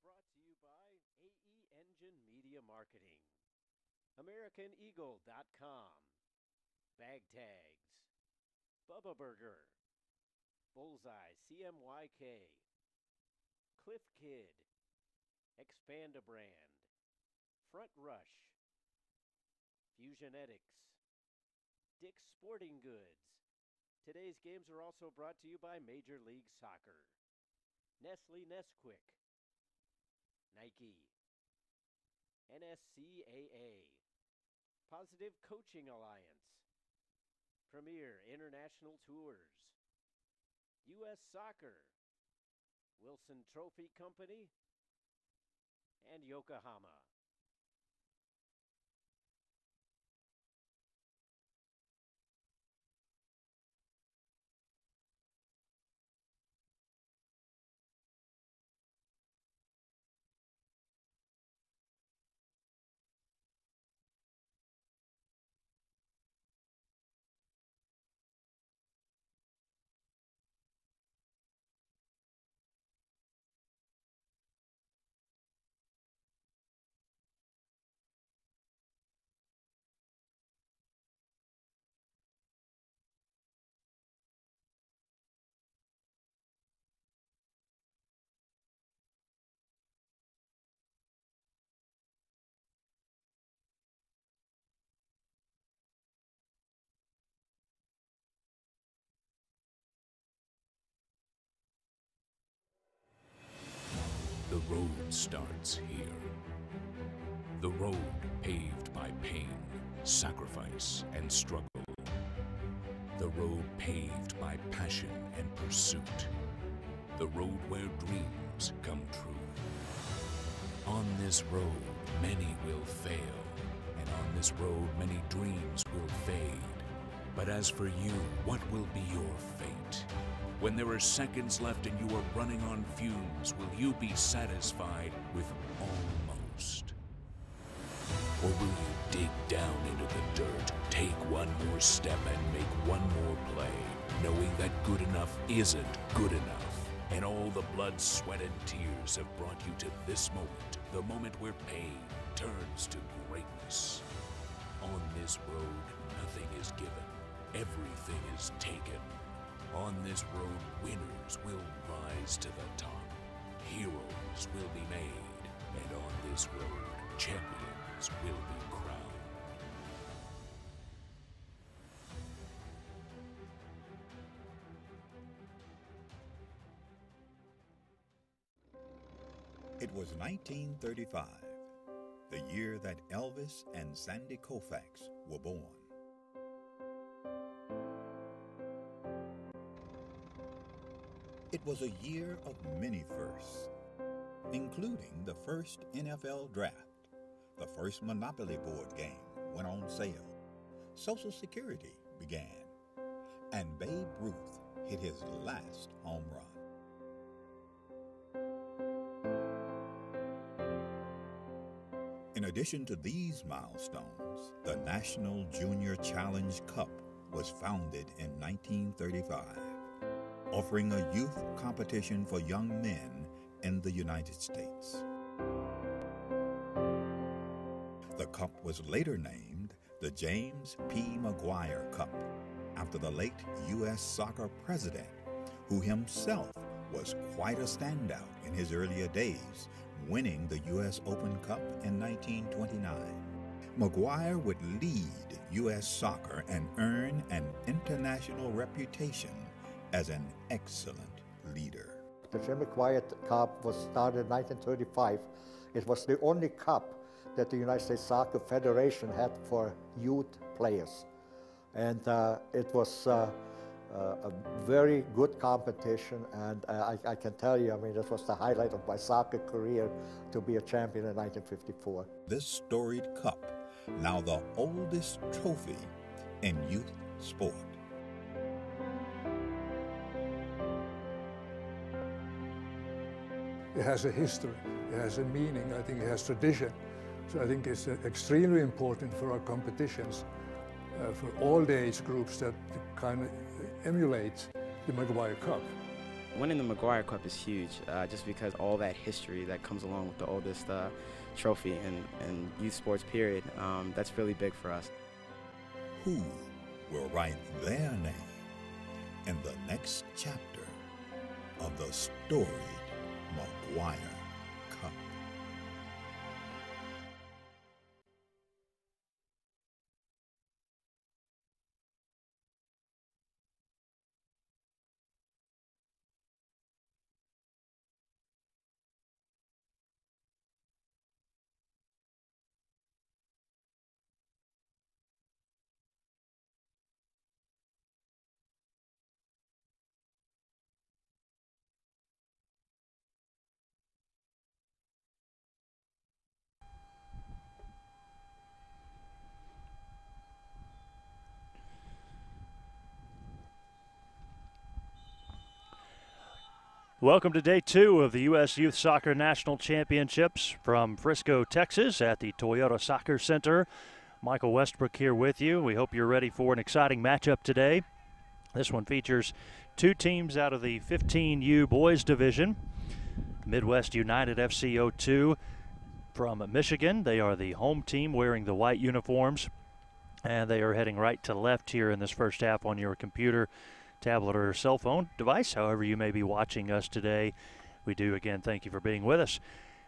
brought to you by AE Engine Media Marketing, AmericanEagle.com, Bag Tags, Bubba Burger, Bullseye CMYK, Cliff Kid, Expand-A-Brand, Front Rush, Fusionetics, Dick's Sporting Goods. Today's games are also brought to you by Major League Soccer, Nestle Nesquik, Nike, NSCAA, Positive Coaching Alliance, Premier International Tours, US Soccer, Wilson Trophy Company, and Yokohama. The road starts here. The road paved by pain, sacrifice, and struggle. The road paved by passion and pursuit. The road where dreams come true. On this road, many will fail, and on this road, many dreams will fade. But as for you, what will be your fate? When there are seconds left and you are running on fumes, will you be satisfied with almost? Or will you dig down into the dirt, take one more step and make one more play, knowing that good enough isn't good enough? And all the blood, sweat, and tears have brought you to this moment, the moment where pain turns to greatness. On this road, nothing is given, everything is taken. On this road, winners will rise to the top. Heroes will be made. And on this road, champions will be crowned. It was 1935, the year that Elvis and Sandy Koufax were born. It was a year of many firsts, including the first NFL draft, the first Monopoly board game went on sale, Social Security began, and Babe Ruth hit his last home run. In addition to these milestones, the National Junior Challenge Cup was founded in 1935. Offering a youth competition for young men in the United States. The cup was later named the James P. McGuire Cup, after the late U.S. soccer president, who himself was quite a standout in his earlier days, winning the U.S. Open Cup in 1929. McGuire would lead U.S. soccer and earn an international reputation as an excellent leader. The Jim McGuire Cup was started in 1935. It was the only cup that the United States Soccer Federation had for youth players. And it was a very good competition, and I can tell you, I mean, this was the highlight of my soccer career to be a champion in 1954. This storied cup, now the oldest trophy in youth sport. It has a history, it has a meaning, I think it has tradition. So I think it's extremely important for our competitions, for all the age groups that kind of emulate the McGuire Cup. Winning the McGuire Cup is huge, just because all that history that comes along with the oldest trophy in youth sports period. That's really big for us. Who will write their name in the next chapter of the storied McGuire Cup? Welcome to day 2 of the U.S. Youth Soccer National Championships from Frisco, Texas at the Toyota Soccer Center. Michael Westbrook here with you. We hope you're ready for an exciting matchup today. This one features 2 teams out of the 15U Boys Division. Midwest United FC 02 from Michigan. They are the home team wearing the white uniforms, and they are heading right to left here in this first half on your computer, tablet, or cell phone device, however you may be watching us today. We do, again, thank you for being with us.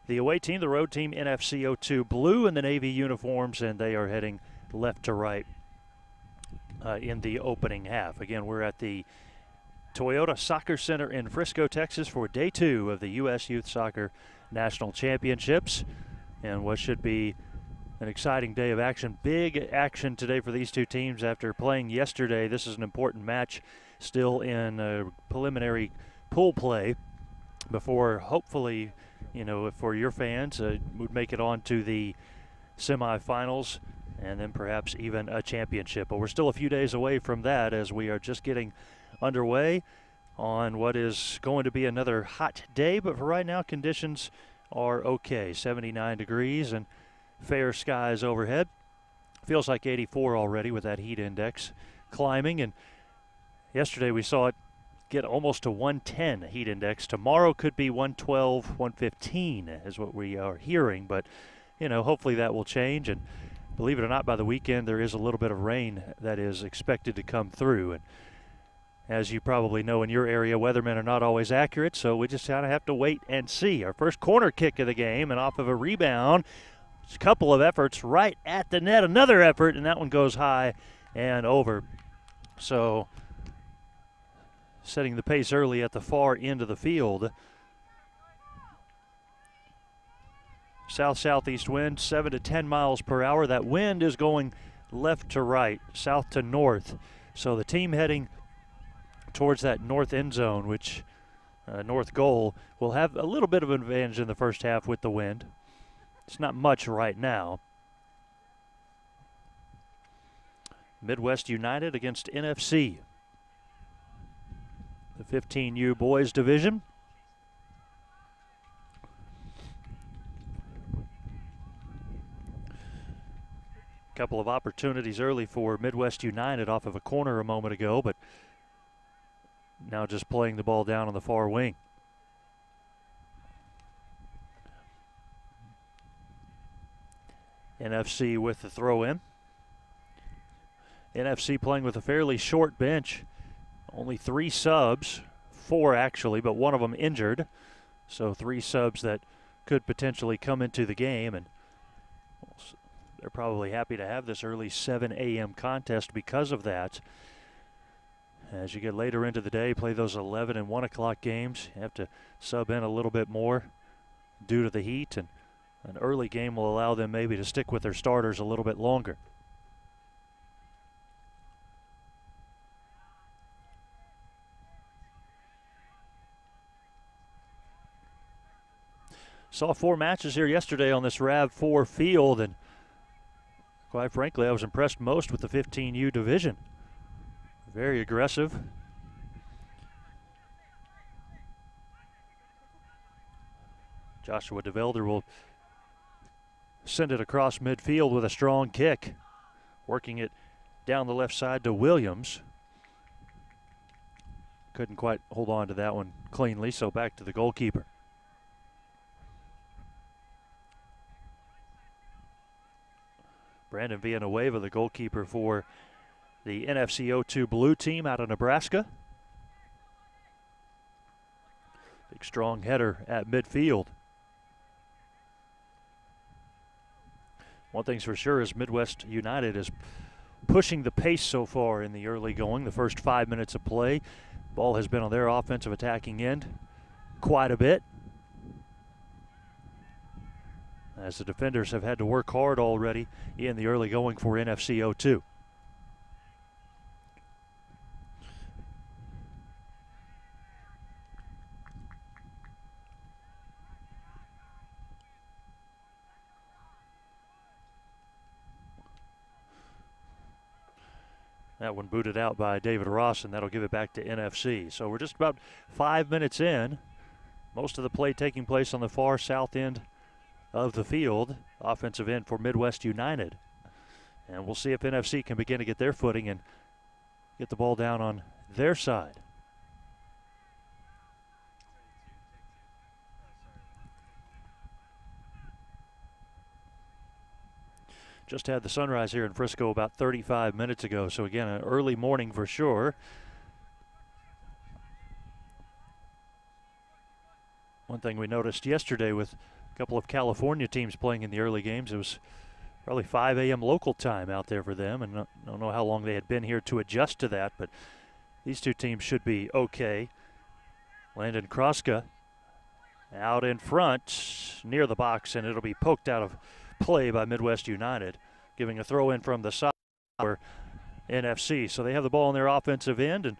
The away team, the road team, NFC 02, blue in the Navy uniforms, and they are heading left to right in the opening half. Again, we're at the Toyota Soccer Center in Frisco, Texas for day 2 of the U.S. Youth Soccer National Championships, and what should be an exciting day of action. Big action today for these 2 teams after playing yesterday. This is an important match still in preliminary pool play before, hopefully, you know, for your fans, would make it on to the semifinals and then perhaps even a championship. But we're still a few days away from that as we are just getting underway on what is going to be another hot day. But for right now, conditions are okay. 79 degrees and fair skies overhead. Feels like 84 already with that heat index climbing, and yesterday we saw it get almost to 110 heat index. Tomorrow could be 112, 115 is what we are hearing, but you know, hopefully that will change. And believe it or not, by the weekend there is a little bit of rain that is expected to come through. And as you probably know, in your area, weathermen are not always accurate, so we just kind of have to wait and see. Our first corner kick of the game, and off of a rebound, a couple of efforts right at the net, another effort, and that one goes high and over. So setting the pace early at the far end of the field. South-southeast wind, 7 to 10 miles per hour. That wind is going left to right, south to north. So the team heading towards that north end zone, which north goal, will have a little bit of an advantage in the first half with the wind. It's not much right now. Midwest United against NFC. The 15U Boys Division. A couple of opportunities early for Midwest United off of a corner a moment ago, but now just playing the ball down on the far wing. NFC with the throw in. NFC playing with a fairly short bench. Only 3 subs, 4 actually, but one of them injured. So 3 subs that could potentially come into the game, and they're probably happy to have this early 7 a.m. contest because of that. As you get later into the day, play those 11 and 1 o'clock games, you have to sub in a little bit more due to the heat, and an early game will allow them maybe to stick with their starters a little bit longer. Saw 4 matches here yesterday on this RAV4 field, and quite frankly, I was impressed most with the 15U division. Very aggressive. Joshua DeVelder will send it across midfield with a strong kick, working it down the left side to Williams. Couldn't quite hold on to that one cleanly, so back to the goalkeeper. Brandon Villanueva, the goalkeeper for the NFC U15 blue team out of Nebraska. Big strong header at midfield. One thing's for sure is Midwest United is pushing the pace so far in the early going. The first 5 minutes of play, ball has been on their offensive attacking end quite a bit, as the defenders have had to work hard already in the early going for NFC U15. That one booted out by David Ross, and that'll give it back to NFC. So we're just about 5 minutes in. Most of the play taking place on the far south end of the field, offensive end for Midwest United. And we'll see if NFC can begin to get their footing and get the ball down on their side. Just had the sunrise here in Frisco about 35 minutes ago, so again, an early morning for sure. One thing we noticed yesterday with a couple of California teams playing in the early games, it was probably 5 a.m. local time out there for them, and I don't know how long they had been here to adjust to that, but these two teams should be okay. Landon Kroska out in front near the box, and it'll be poked out of play by Midwest United, giving a throw in from the side for NFC. So they have the ball on their offensive end, and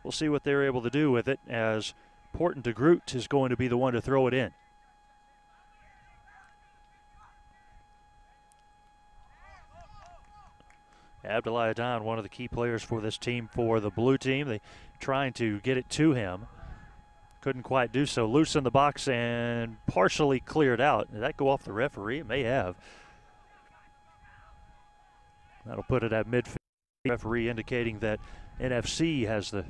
we'll see what they're able to do with it, as Porton de Groot is going to be the one to throw it in. Abdullah Adan, one of the key players for this team, for the blue team. They trying to get it to him. Couldn't quite do so. Loose in the box and partially cleared out. Did that go off the referee? It may have. That'll put it at midfield. Referee indicating that NFC has the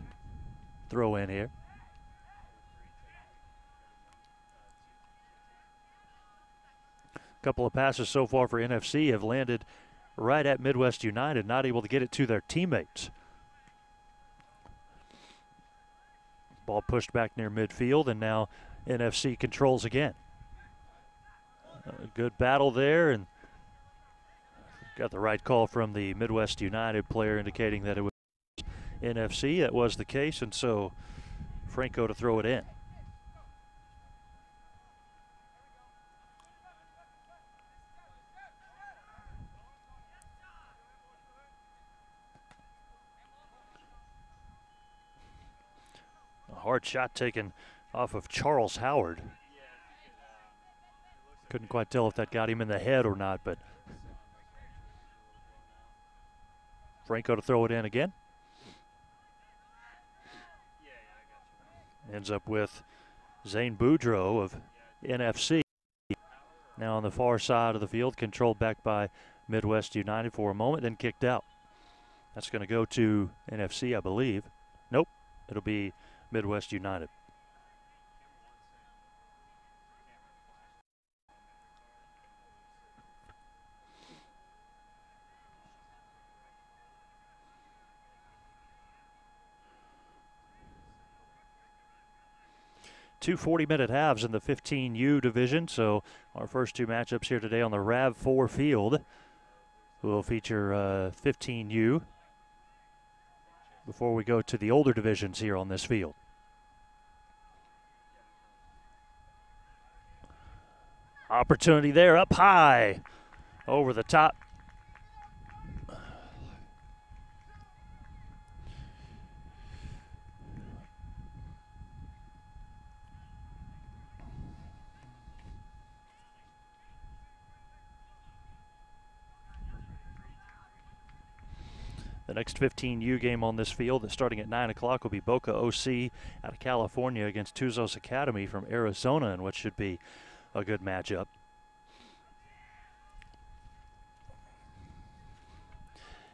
throw in here. A couple of passes so far for NFC have landed right at Midwest United, not able to get it to their teammates. Ball pushed back near midfield, and now NFC controls again. A good battle there, and got the right call from the Midwest United player indicating that it was NFC. That was the case, and so Franco to throw it in. Hard shot taken off of Charles Howard. Couldn't quite tell if that got him in the head or not, but Franco to throw it in again. Ends up with Zane Boudreau of NFC. Now on the far side of the field, controlled back by Midwest United for a moment, then kicked out. That's going to go to NFC, I believe. Nope, it'll be Midwest United. Two 40-minute halves in the 15U division, so our first two matchups here today on the RAV4 field will feature 15U before we go to the older divisions here on this field. Opportunity there, up high, over the top. The next 15U game on this field, starting at 9 o'clock, will be Boca OC out of California against Tuzos Academy from Arizona, in what should be a good matchup.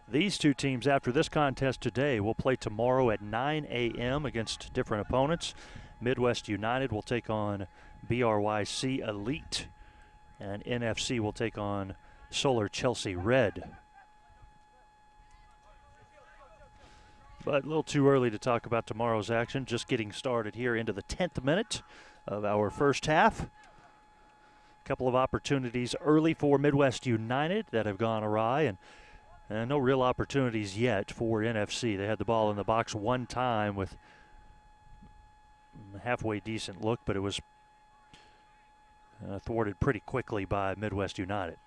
These two teams, after this contest today, will play tomorrow at 9 a.m. against different opponents. Midwest United will take on BRYC Elite, and NFC will take on Solar Chelsea Red. But a little too early to talk about tomorrow's action. Just getting started here into the 10th minute of our first half. A couple of opportunities early for Midwest United that have gone awry, and no real opportunities yet for NFC. They had the ball in the box one time with a halfway decent look, but it was thwarted pretty quickly by Midwest United.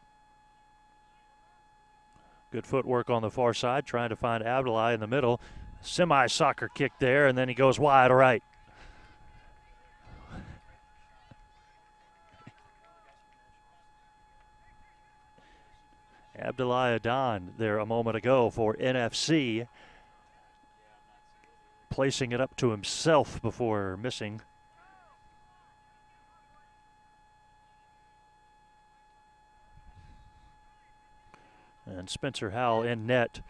Good footwork on the far side, trying to find Abdullahi in the middle. Semi-soccer kick there, and then he goes wide right. Abdullahi Adan there a moment ago for NFC, placing it up to himself before missing. And Spencer Howell in net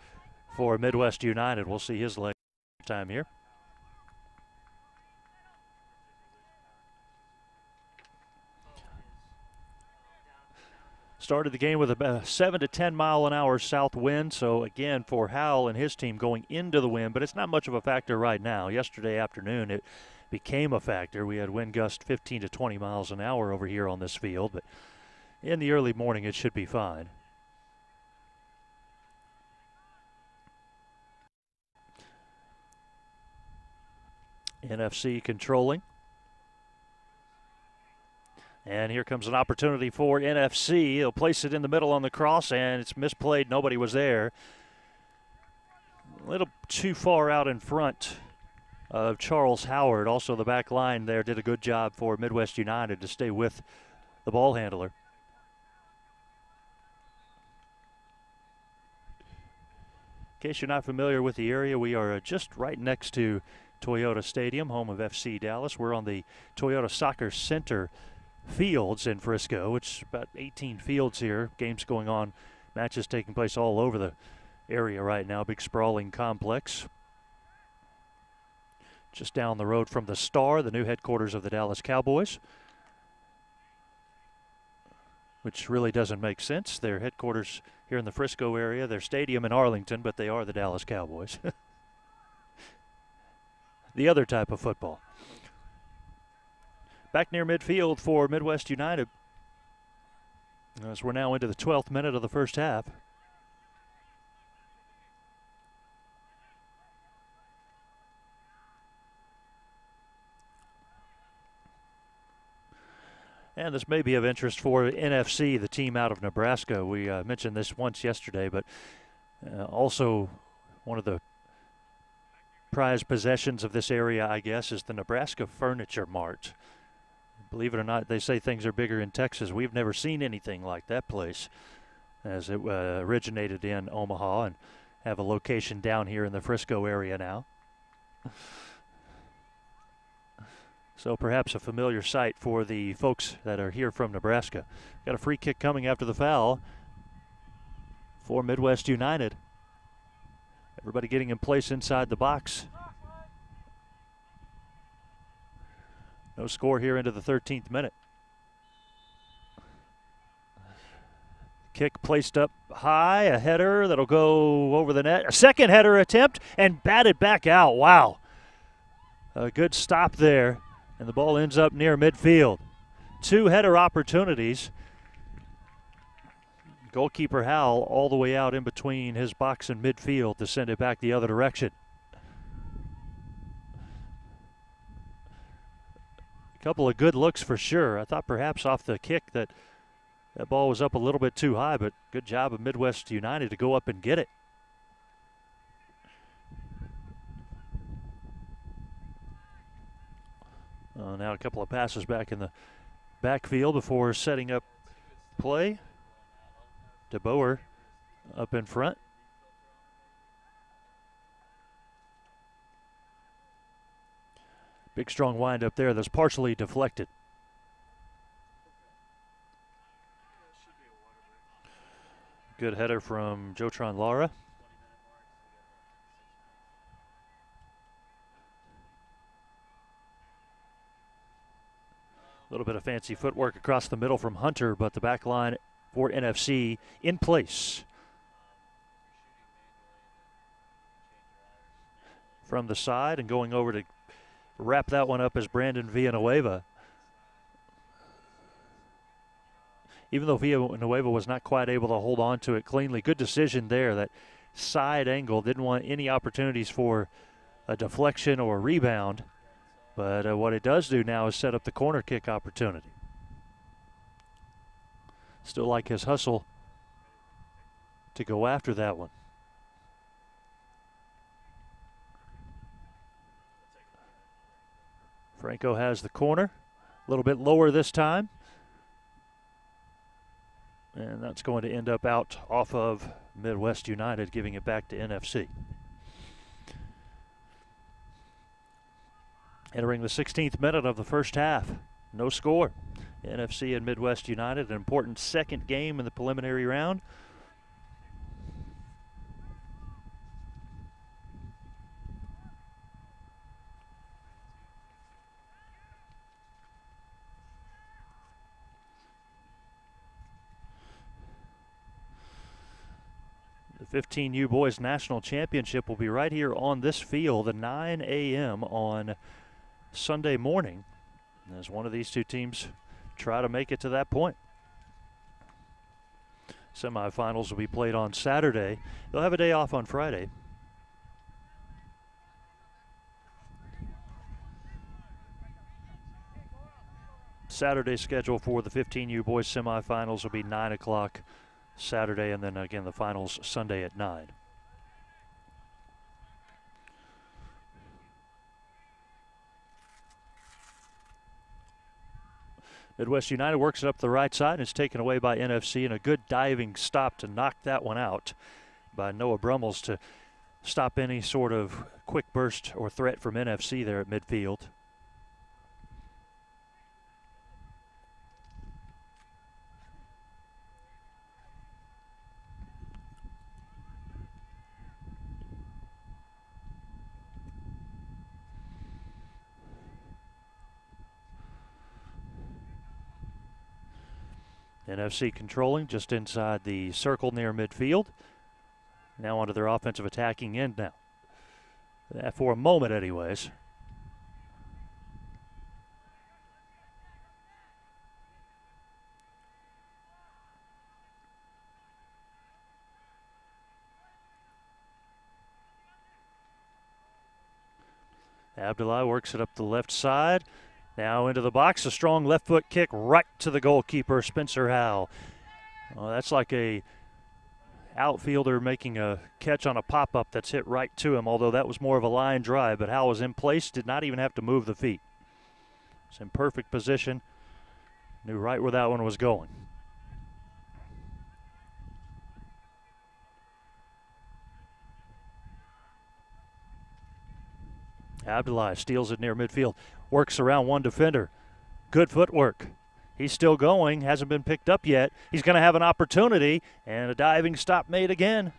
for Midwest United. We'll see his leg time here. Started the game with a 7 to 10 mile an hour south wind. So again, for Howell and his team going into the wind, but it's not much of a factor right now. Yesterday afternoon, it became a factor. We had wind gusts 15 to 20 miles an hour over here on this field, but in the early morning, it should be fine. NFC controlling. And here comes an opportunity for NFC. He'll place it in the middle on the cross, and it's misplayed. Nobody was there. A little too far out in front of Charles Howard. Also, the back line there did a good job for Midwest United to stay with the ball handler. In case you're not familiar with the area, we are just right next to Toyota Stadium, home of FC Dallas. We're on the Toyota Soccer Center fields in Frisco. It's about 18 fields here. Games going on, matches taking place all over the area right now. Big sprawling complex. Just down the road from the Star, the new headquarters of the Dallas Cowboys, which really doesn't make sense. Their headquarters here in the Frisco area, their stadium in Arlington, but they are the Dallas Cowboys. The other type of football. Back near midfield for Midwest United, as we're now into the 12th minute of the first half. And this may be of interest for NFC, the team out of Nebraska. We mentioned this once yesterday, but also one of the prized possessions of this area, I guess, is the Nebraska Furniture Mart. Believe it or not, they say things are bigger in Texas. We've never seen anything like that place, as it originated in Omaha and have a location down here in the Frisco area now. So perhaps a familiar sight for the folks that are here from Nebraska. Got a free kick coming after the foul for Midwest United. Everybody getting in place inside the box. No score here into the 13th minute. Kick placed up high, a header that'll go over the net. A second header attempt and batted back out. Wow. A good stop there, and the ball ends up near midfield. Two header opportunities. Goalkeeper Howell all the way out in between his box and midfield to send it back the other direction. A couple of good looks for sure. I thought perhaps off the kick that ball was up a little bit too high, but good job of Midwest United to go up and get it. Now a couple of passes back in the backfield before setting up play. DeBoer up in front. Big strong wind up there that's partially deflected. Good header from Jotron Lara. little bit of fancy footwork across the middle from Hunter, but the back line for NFC in place. From the side and going over to wrap that one up is Brandon Villanueva. Even though Villanueva was not quite able to hold on to it cleanly, good decision there. That side angle, didn't want any opportunities for a deflection or a rebound. But what it does do now is set up the corner kick opportunity. Still like his hustle to go after that one. Franco has the corner, a little bit lower this time. And that's going to end up out off of Midwest United, giving it back to NFC. Entering the 16th minute of the first half. No score. NFC and Midwest United, an important second game in the preliminary round. The 15U Boys National Championship will be right here on this field at 9 a.m. on Sunday morning, as one of these two teams try to make it to that point. Semifinals will be played on Saturday. They'll have a day off on Friday. Saturday's schedule for the 15U Boys semifinals will be 9 o'clock Saturday, and then again the finals Sunday at 9. Midwest United works it up the right side and it's taken away by NFC, and a good diving stop to knock that one out by Noah Brummels to stop any sort of quick burst or threat from NFC there at midfield. NFC controlling just inside the circle near midfield. Now onto their offensive attacking end now. For a moment anyways. Abdullah works it up the left side. Now into the box, a strong left foot kick right to the goalkeeper, Spencer Howe. Well, that's like a outfielder making a catch on a pop-up that's hit right to him, although that was more of a line drive, but Howe was in place, did not even have to move the feet. It's in perfect position, knew right where that one was going. Abdullah steals it near midfield, works around one defender. Good footwork. He's still going, hasn't been picked up yet. He's going to have an opportunity, and a diving stop made again.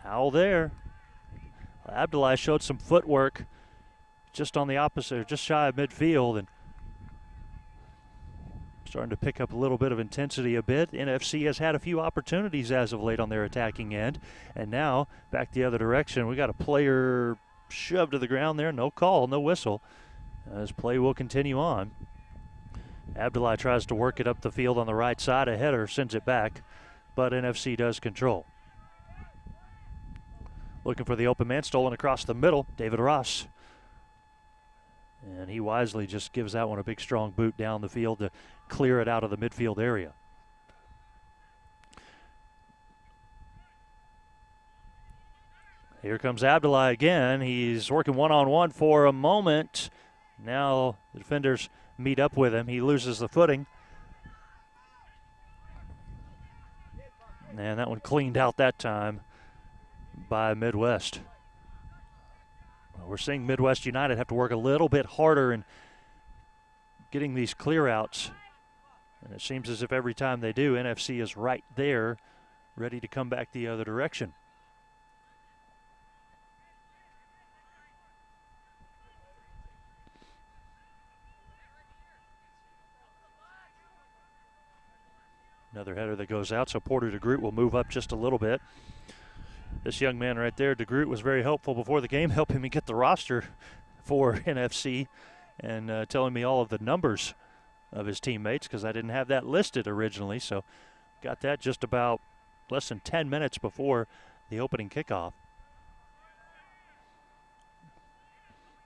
Howell there. Abdullah showed some footwork just on the opposite, just shy of midfield, and starting to pick up a little bit of intensity a bit. NFC has had a few opportunities as of late on their attacking end, and now back the other direction. We got a player shoved to the ground there, no call, no whistle, as play will continue on. Abdullah tries to work it up the field on the right side. A header sends it back, but NFC does control. Looking for the open man, stolen across the middle, David Ross. And he wisely just gives that one a big strong boot down the field to clear it out of the midfield area. Here comes Abdullah again. He's working one-on-one for a moment. Now the defenders meet up with him. He loses the footing. And that one cleaned out that time by Midwest. Well, we're seeing Midwest United have to work a little bit harder in getting these clear-outs. And it seems as if every time they do, NFC is right there, ready to come back the other direction. Another header that goes out, so Porter DeGroot will move up just a little bit. This young man right there, DeGroot, was very helpful before the game, helping me get the roster for NFC and telling me all of the numbers of his teammates because I didn't have that listed originally. So got that just about less than 10 minutes before the opening kickoff.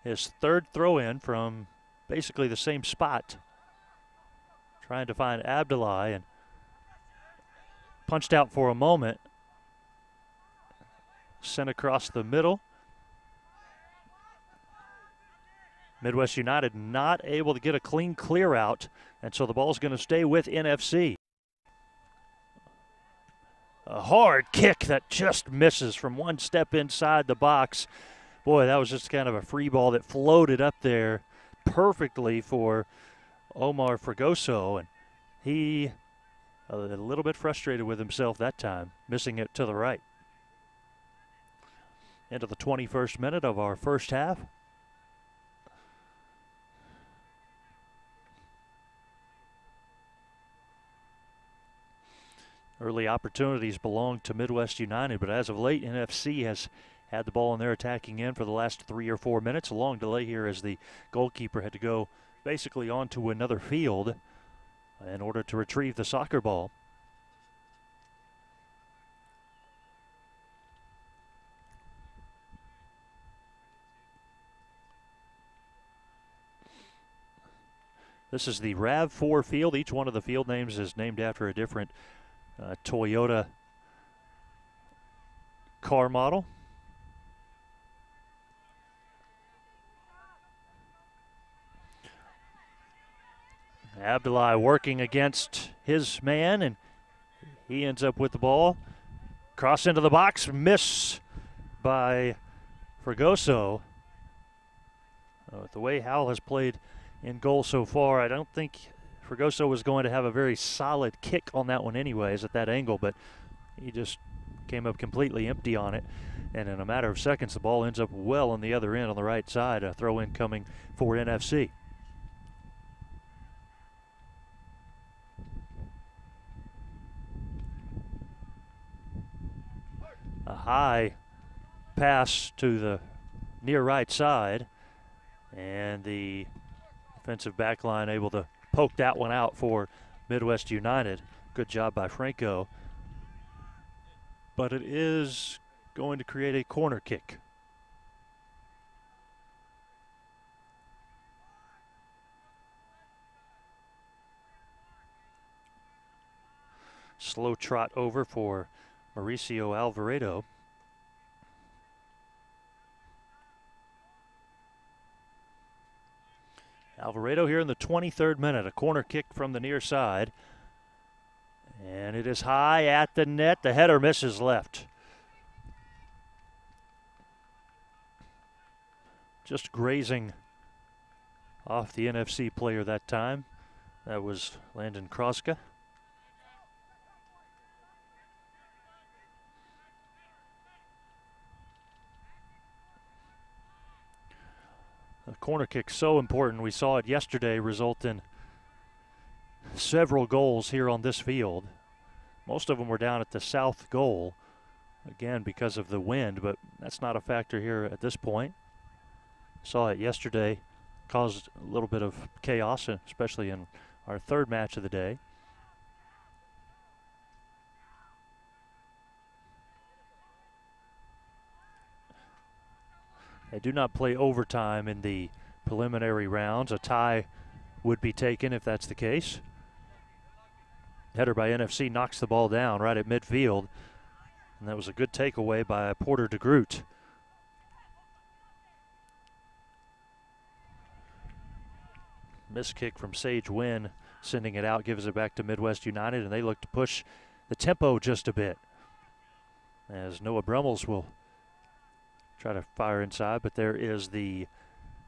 His third throw in from basically the same spot. Trying to find Abdullah and punched out for a moment. Sent across the middle. Midwest United not able to get a clean clear out, and so the ball's going to stay with NFC. A hard kick that just misses from one step inside the box. Boy, that was just kind of a free ball that floated up there perfectly for Omar Fregoso, and he a little bit frustrated with himself that time, missing it to the right. Into the 21st minute of our first half. Early opportunities belong to Midwest United, but as of late, NFC has had the ball in their attacking end for the last 3 or 4 minutes. A long delay here as the goalkeeper had to go basically onto another field in order to retrieve the soccer ball. This is the RAV4 field. Each one of the field names is named after a different Toyota car model. Abdullah working against his man, and he ends up with the ball. Cross into the box, miss by Fregoso. With the way Howell has played in goal so far, I don't think Fregoso was going to have a very solid kick on that one anyways at that angle, but he just came up completely empty on it. And in a matter of seconds, the ball ends up well on the other end on the right side. A throw in coming for NFC. A high pass to the near right side, and the defensive back line able to poke that one out for Midwest United. Good job by Franco. But it is going to create a corner kick. Slow trot over for Mauricio Alvarado. Alvarado here in the 23rd minute, a corner kick from the near side. And it is high at the net. The header misses left. Just grazing off the NFC player that time. That was Landon Kroska. The corner kick so important. We saw it yesterday result in several goals here on this field. Most of them were down at the south goal, again because of the wind, but that's not a factor here at this point. Saw it yesterday, caused a little bit of chaos, especially in our third match of the day. They do not play overtime in the preliminary rounds. A tie would be taken if that's the case. Header by NFC knocks the ball down right at midfield. And that was a good takeaway by Porter DeGroot. Missed kick from Sage Wynn, sending it out, gives it back to Midwest United, and they look to push the tempo just a bit. As Noah Brummels will try to fire inside, but there is the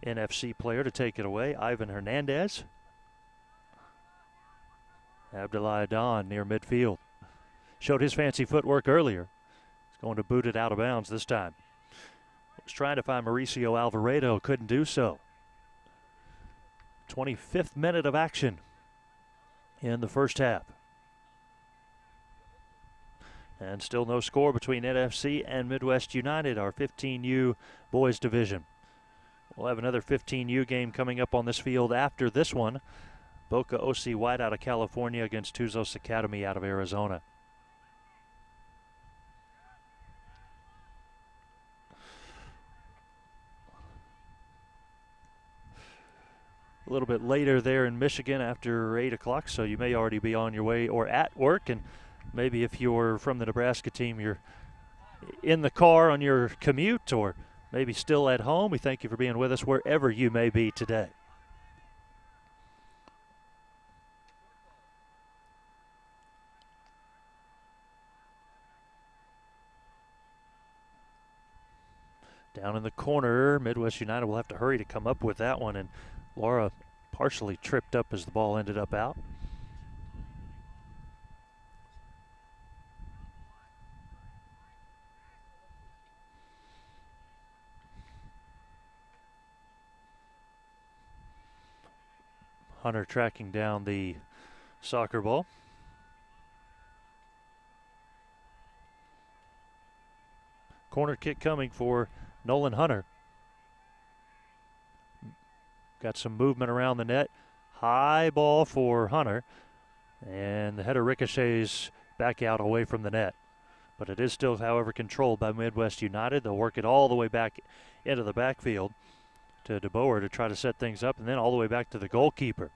NFC player to take it away, Ivan Hernandez. Abdullah Adan near midfield. Showed his fancy footwork earlier. He's going to boot it out of bounds this time. Was trying to find Mauricio Alvarado, couldn't do so. 25th minute of action in the first half. And still no score between NFC and Midwest United, our 15U boys division. We'll have another 15U game coming up on this field after this one. Boca OC White out of California against Tuzos Academy out of Arizona. A little bit later there in Michigan after 8 o'clock, so you may already be on your way or at work, and maybe if you're from the Nebraska team, you're in the car on your commute or maybe still at home. We thank you for being with us wherever you may be today. Down in the corner, Midwest United will have to hurry to come up with that one, and Laura partially tripped up as the ball ended up out. Hunter tracking down the soccer ball. Corner kick coming for Nolan Hunter. Got some movement around the net. High ball for Hunter. And the header ricochets back out away from the net. But it is still, however, controlled by Midwest United. They'll work it all the way back into the backfield to DeBoer to try to set things up, and then all the way back to the goalkeeper.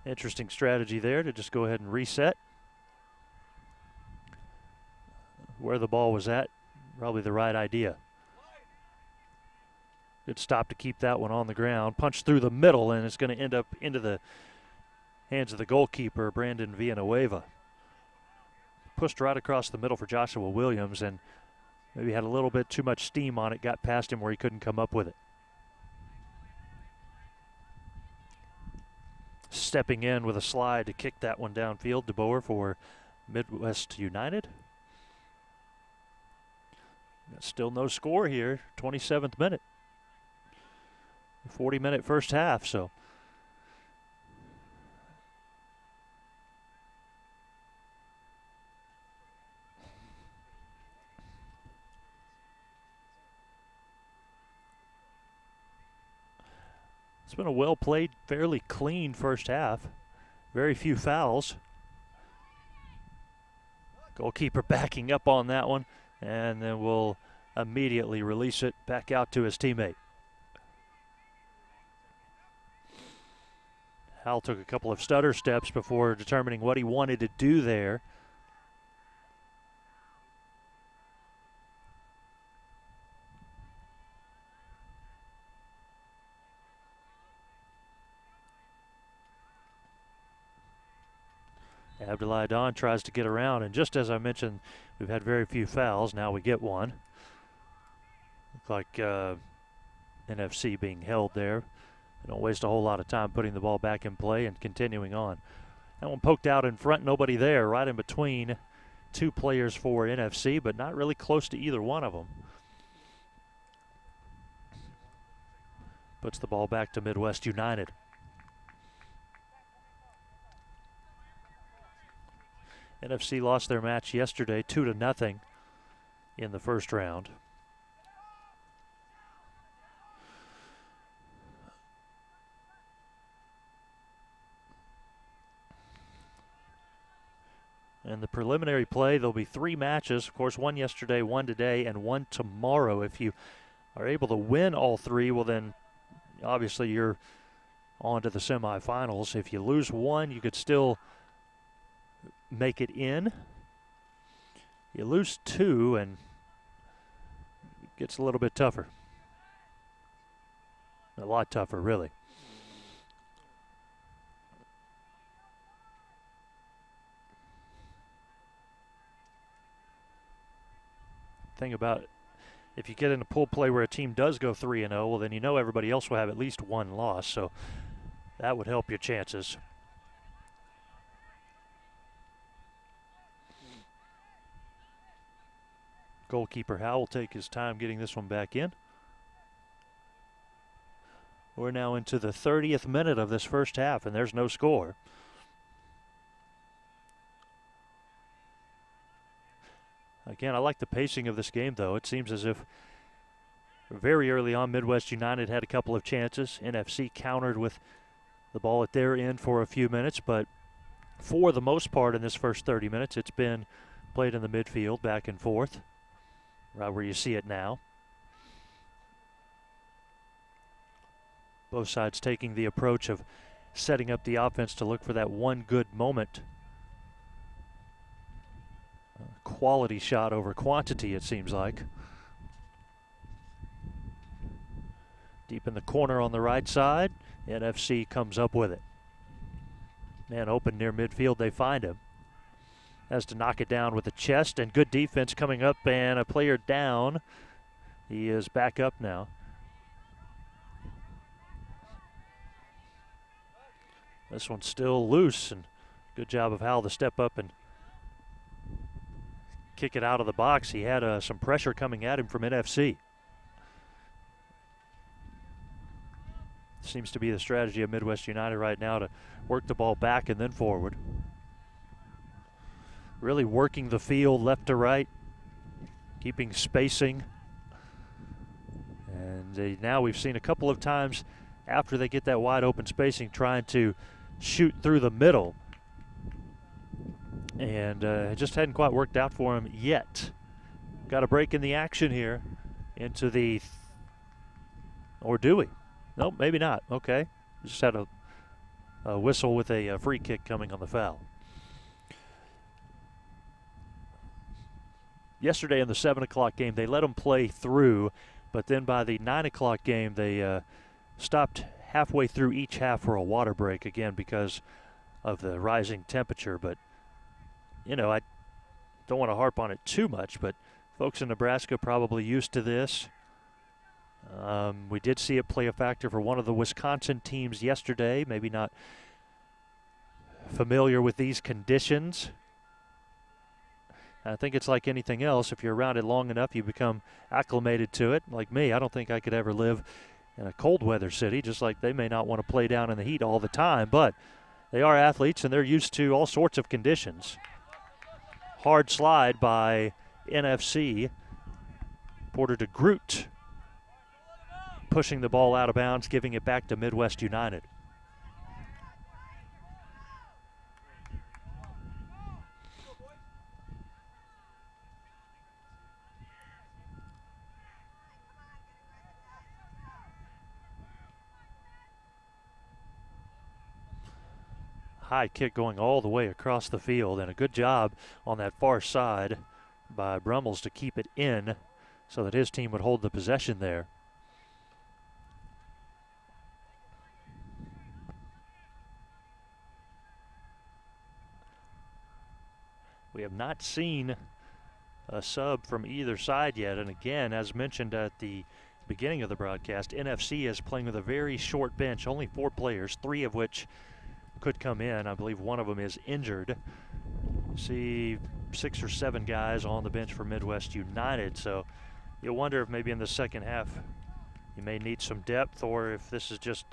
Interesting strategy there to just go ahead and reset. Where the ball was at, probably the right idea. Good stop to keep that one on the ground. Punch through the middle, and it's going to end up into the hands of the goalkeeper, Brandon Villanueva. Pushed right across the middle for Joshua Williams, and maybe had a little bit too much steam on it, got past him where he couldn't come up with it. Stepping in with a slide to kick that one downfield, DeBoer for Midwest United. Still no score here, 27th minute. 40-minute first half, so. It's been a well-played, fairly clean first half. Very few fouls. Goalkeeper backing up on that one, and then we'll immediately release it back out to his teammate. Hal took a couple of stutter steps before determining what he wanted to do there. Abdoulaye Don tries to get around, and just as I mentioned, we've had very few fouls. Now we get one. Looks like NFC being held there. They don't waste a whole lot of time putting the ball back in play and continuing on. That one poked out in front, nobody there, right in between two players for NFC, but not really close to either one of them. Puts the ball back to Midwest United. NFC lost their match yesterday 2-0 in the first round. And the preliminary play, there'll be 3 matches. Of course, one yesterday, one today, and one tomorrow. If you are able to win all 3, well then, obviously you're on to the semifinals. If you lose one, you could still make it in. You lose 2, and it gets a little bit tougher. A lot tougher, really. Thing about if you get in a pool play where a team does go 3-0, well then you know everybody else will have at least one loss, so that would help your chances. Goalkeeper Howell will take his time getting this one back in. We're now into the 30th minute of this first half, and there's no score. Again, I like the pacing of this game, though. It seems as if very early on, Midwest United had a couple of chances. NFC countered with the ball at their end for a few minutes, but for the most part in this first 30 minutes, it's been played in the midfield, back and forth, right where you see it now. Both sides taking the approach of setting up the offense to look for that one good moment. Quality shot over quantity, it seems like. Deep in the corner on the right side, NFC comes up with it. Man open near midfield, they find him. Has to knock it down with the chest, and good defense coming up, and a player down. He is back up now. This one's still loose, and good job of Howell to step up and kick it out of the box. He had some pressure coming at him from NFC. Seems to be the strategy of Midwest United right now, to work the ball back and then forward. Really working the field left to right, keeping spacing. And now we've seen a couple of times after they get that wide open spacing trying to shoot through the middle. And it just hadn't quite worked out for him yet. Got a break in the action here into the, or do we? Nope, maybe not. Okay. Just had a whistle with a free kick coming on the foul. Yesterday in the 7 o'clock game, they let them play through, but then by the 9 o'clock game, they stopped halfway through each half for a water break, again because of the rising temperature. But, you know, I don't want to harp on it too much, but folks in Nebraska probably used to this. We did see it play a factor for one of the Wisconsin teams yesterday, maybe not familiar with these conditions. I think it's like anything else. If you're around it long enough, you become acclimated to it. Like me, I don't think I could ever live in a cold weather city, just like they may not want to play down in the heat all the time, but they are athletes and they're used to all sorts of conditions. Hard slide by NFC. Porter to Groot, pushing the ball out of bounds, giving it back to Midwest United. High kick going all the way across the field, and a good job on that far side by Brummels to keep it in so that his team would hold the possession there. We have not seen a sub from either side yet, and again, as mentioned at the beginning of the broadcast, NFC is playing with a very short bench, only 4 players, 3 of which could come in. I believe one of them is injured. See 6 or 7 guys on the bench for Midwest United, so you wonder if maybe in the second half you may need some depth, or if this is just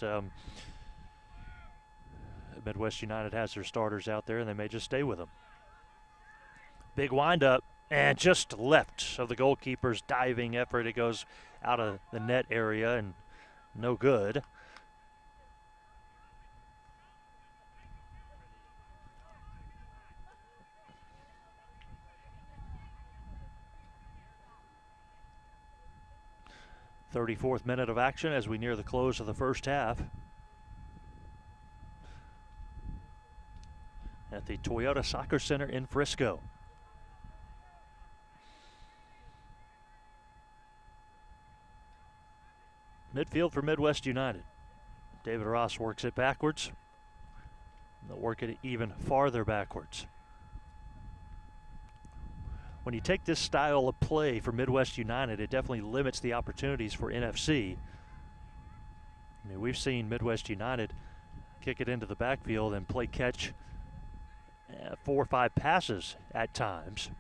Midwest United has their starters out there and they may just stay with them. Big windup, and just left of the goalkeeper's diving effort. It goes out of the net area and no good. .34th minute of action as we near the close of the first half at the Toyota Soccer Center in Frisco. Midfield for Midwest United. David Ross works it backwards. They'll work it even farther backwards. When you take this style of play for Midwest United, it definitely limits the opportunities for NFC. I mean, we've seen Midwest United kick it into the backfield and play catch 4 or 5 passes at times.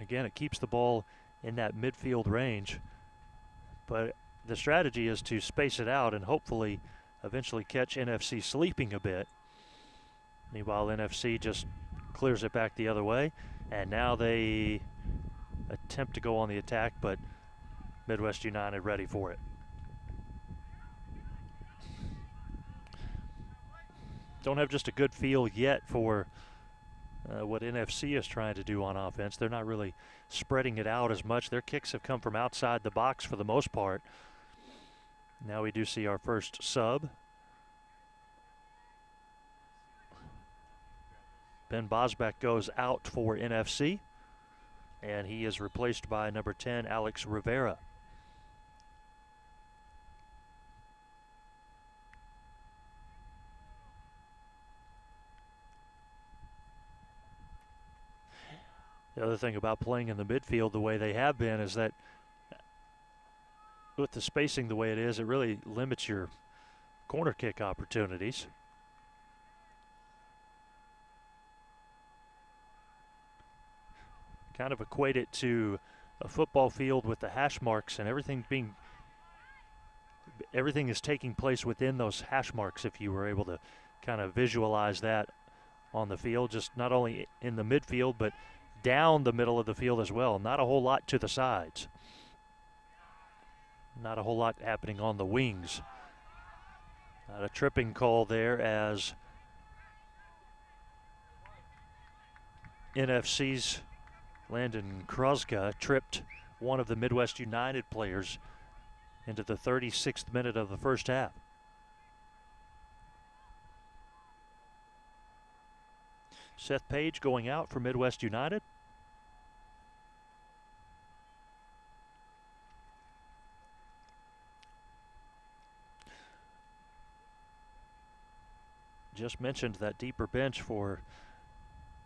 Again, it keeps the ball in that midfield range, but the strategy is to space it out and hopefully eventually catch NFC sleeping a bit. Meanwhile, NFC just clears it back the other way, and now they attempt to go on the attack, but Midwest United ready for it. Don't have just a good feel yet for what NFC is trying to do on offense. They're not really spreading it out as much. Their kicks have come from outside the box for the most part. Now we do see our first sub. Ben Bosbeck goes out for NFC, and he is replaced by number 10, Alex Rivera. The other thing about playing in the midfield the way they have been is that with the spacing the way it is, it really limits your corner kick opportunities. Kind of equate it to a football field with the hash marks and everything is taking place within those hash marks, if you were able to kind of visualize that on the field, just not only in the midfield but down the middle of the field as well. Not a whole lot to the sides. Not a whole lot happening on the wings. Not a tripping call there as NFC's Landon Krozga tripped one of the Midwest United players into the 36th minute of the first half. Seth Page going out for Midwest United. Just mentioned that deeper bench for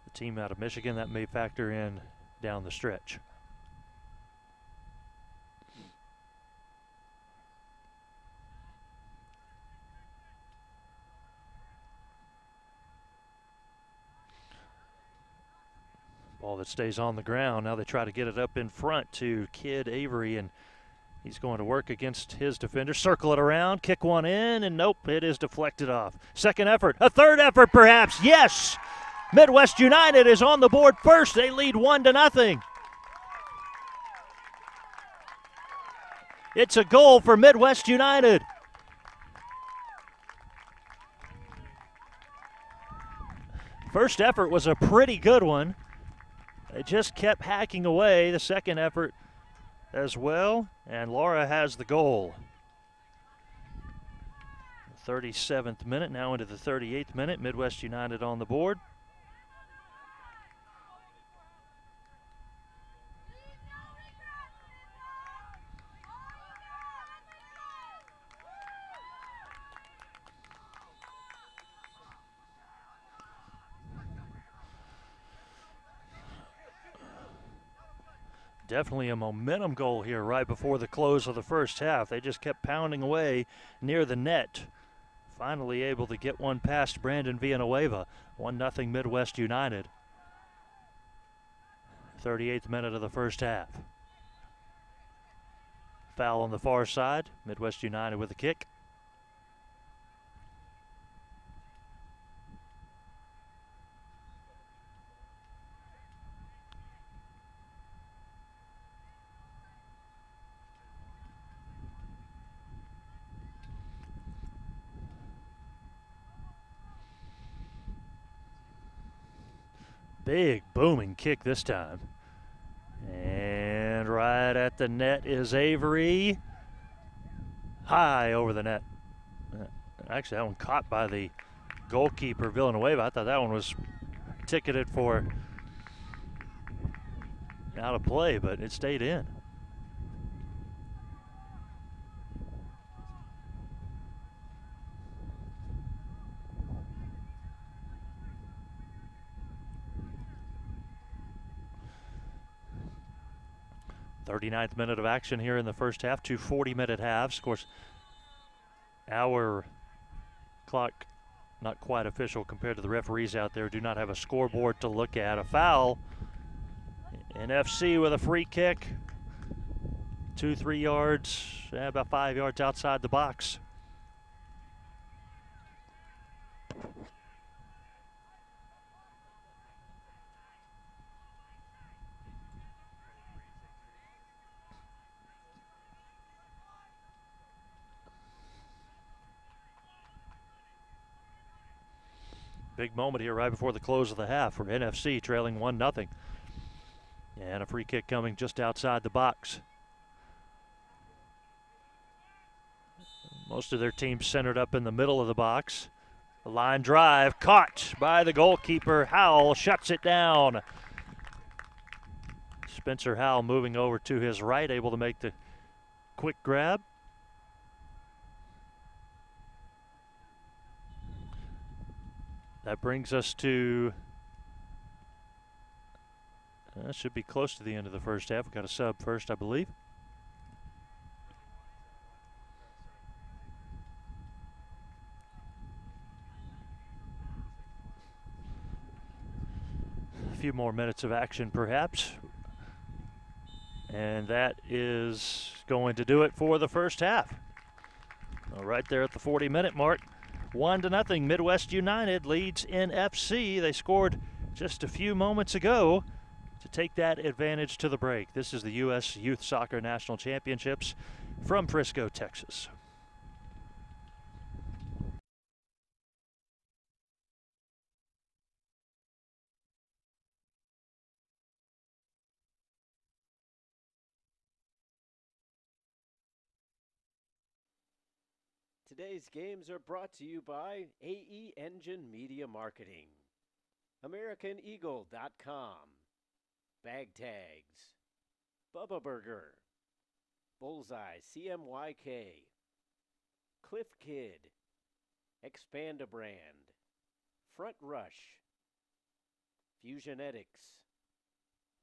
the team out of Michigan. That may factor in down the stretch. Ball that stays on the ground. Now they try to get it up in front to Kid Avery, and he's going to work against his defender. Circle it around, kick one in, and nope, it is deflected off. Second effort, a third effort perhaps, yes! Midwest United is on the board first. They lead 1-0. It's a goal for Midwest United. First effort was a pretty good one. They just kept hacking away. The second effort as well, and Laura has the goal. 37th minute, now into the 38th minute. Midwest United on the board. Definitely a momentum goal here right before the close of the first half. They just kept pounding away near the net. Finally able to get one past Brandon Villanueva. 1-0 Midwest United. 38th minute of the first half. Foul on the far side. Midwest United with a kick. Big booming kick this time. And right at the net is Avery. High over the net. Actually, that one caught by the goalkeeper, Villanueva. I thought that one was ticketed for out of play, but it stayed in. .39th minute of action here in the first half, 2 40-minute halves. Of course, our clock not quite official compared to the referees out there. Do not have a scoreboard to look at. A foul NFC with a free kick. 2-3 yards, about 5 yards outside the box. Big moment here right before the close of the half for NFC, trailing 1-0. And a free kick coming just outside the box. Most of their team centered up in the middle of the box. A line drive caught by the goalkeeper. Howell shuts it down. Spencer Howell moving over to his right, able to make the quick grab. That brings us to, that should be close to the end of the first half. We've got a sub first, I believe. A few more minutes of action, perhaps. And that is going to do it for the first half. Right there at the 40-minute mark. 1-0, Midwest United leads NFC. They scored just a few moments ago to take that advantage to the break. This is the U.S. Youth Soccer National Championships from Frisco, Texas. Today's games are brought to you by AE Engine Media Marketing, AmericanEagle.com, Bag Tags, Bubba Burger, Bullseye CMYK, Cliff Kid, Expand-A-Brand, Front Rush, Fusionetics,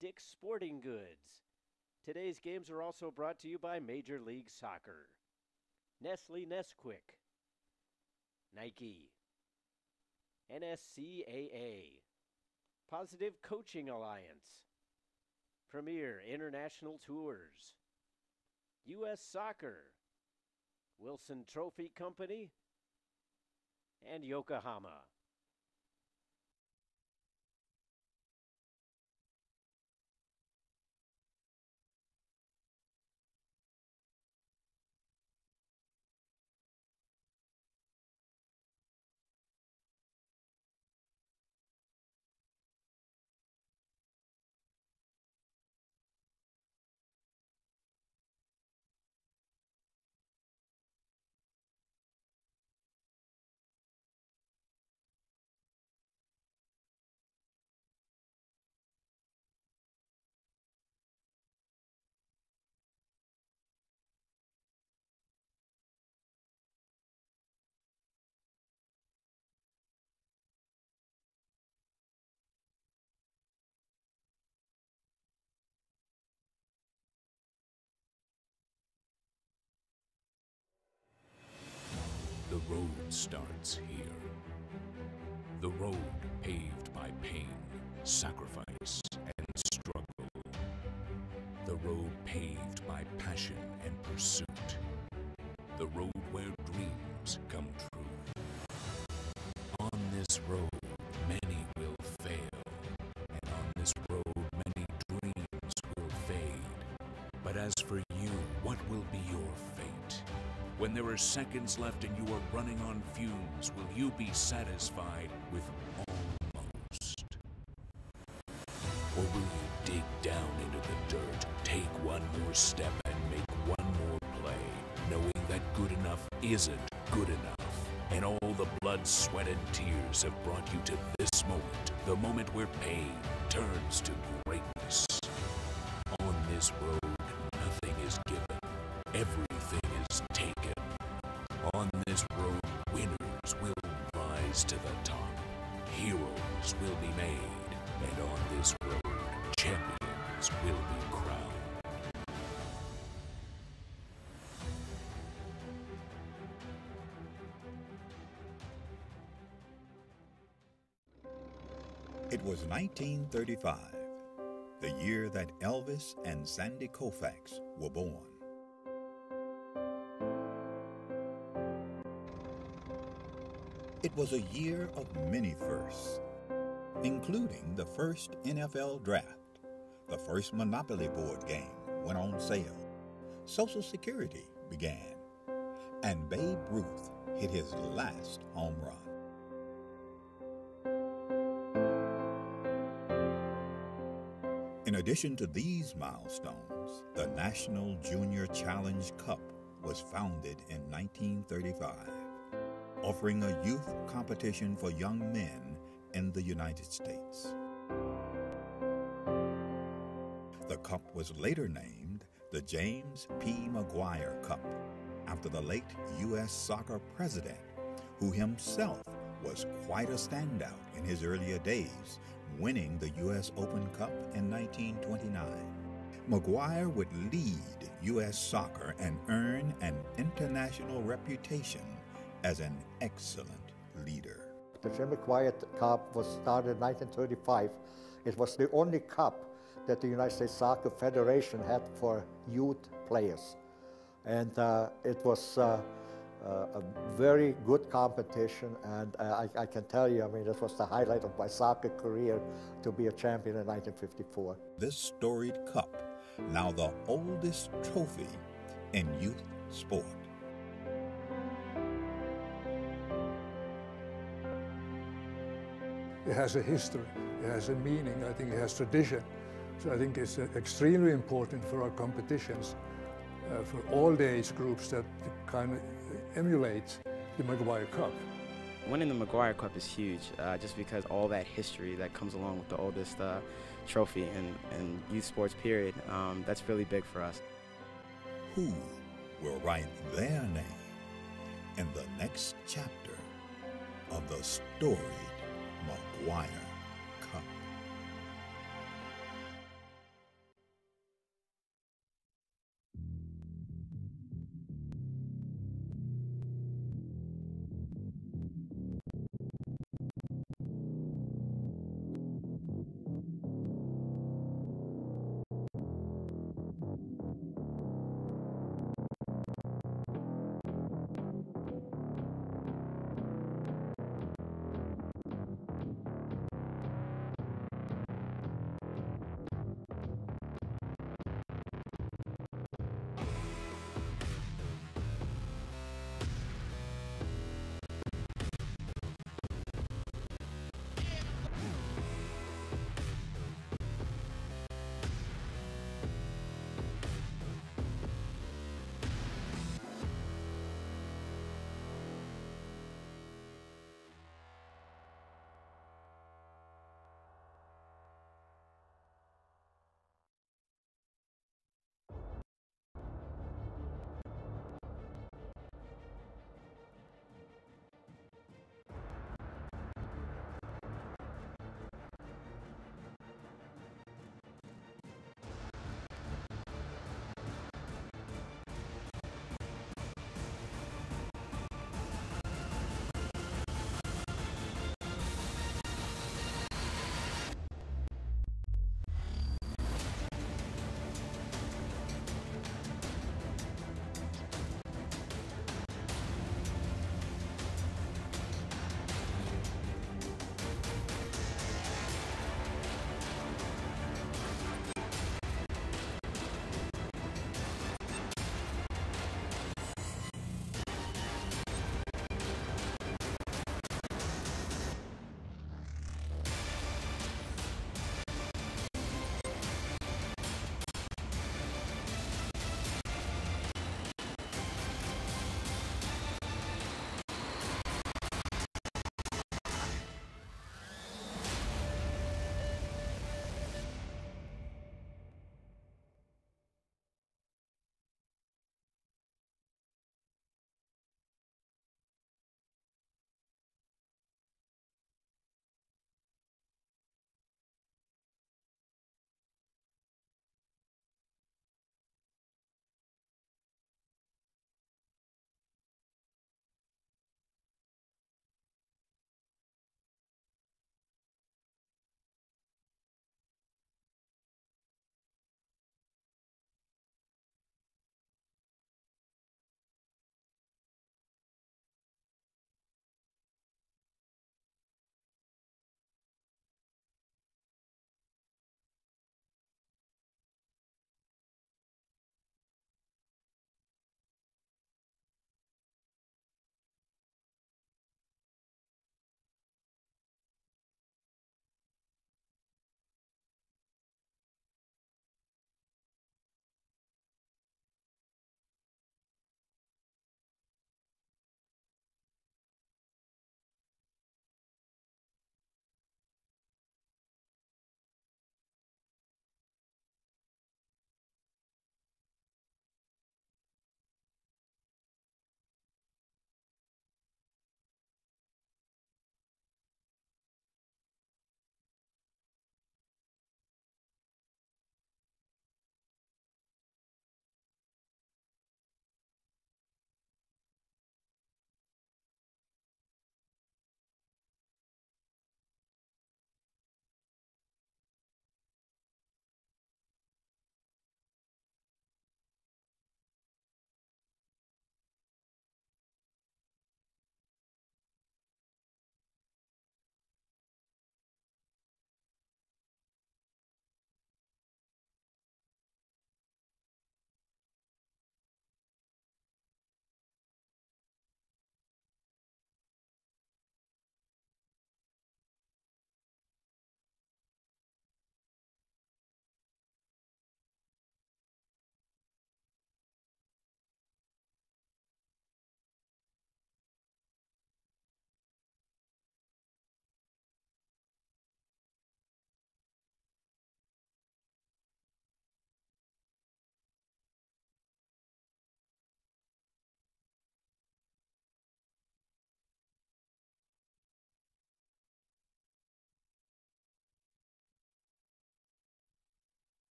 Dick's Sporting Goods. Today's games are also brought to you by Major League Soccer, Nestle Nesquik, Nike, NSCAA, Positive Coaching Alliance, Premier International Tours, U.S. Soccer, Wilson Trophy Company, and Yokohama. The road starts here. The road paved by pain, sacrifice, and struggle. The road paved by passion and pursuit. The road where dreams come true. On this road, many will fail. And on this road, many dreams will fade. But as for you, what will be your fate? When there are seconds left and you are running on fumes, will you be satisfied with almost? Or will you dig down into the dirt, take one more step and make one more play, knowing that good enough isn't good enough? And all the blood, sweat, and tears have brought you to this moment, the moment where pain turns to greatness. On this road, nothing is given. Everything is taken. On this road, winners will rise to the top. Heroes will be made. And on this road, champions will be crowned. It was 1935. The year that Elvis and Sandy Koufax were born. It was a year of many firsts, including the first NFL draft, the first Monopoly board game went on sale, Social Security began, and Babe Ruth hit his last home run. In addition to these milestones, the National Junior Challenge Cup was founded in 1935, offering a youth competition for young men in the United States. The cup was later named the James P. McGuire Cup, after the late U.S. soccer president, who himself was quite a standout in his earlier days, winning the U.S. Open Cup in 1929. McGuire would lead U.S. soccer and earn an international reputation as an excellent leader. The Jim McGuire Cup was started in 1935. It was the only cup that the United States Soccer Federation had for youth players. And it was a very good competition, and I can tell you, I mean, this was the highlight of my soccer career to be a champion in 1954. This storied cup, now the oldest trophy in youth sport. It has a history, it has a meaning, I think it has tradition. So I think it's extremely important for our competitions, for all the age groups that kind of emulate the McGuire Cup. Winning the McGuire Cup is huge, just because all that history that comes along with the oldest trophy in youth sports period. That's really big for us. Who will write their name in the next chapter of the storied McGuire Cup?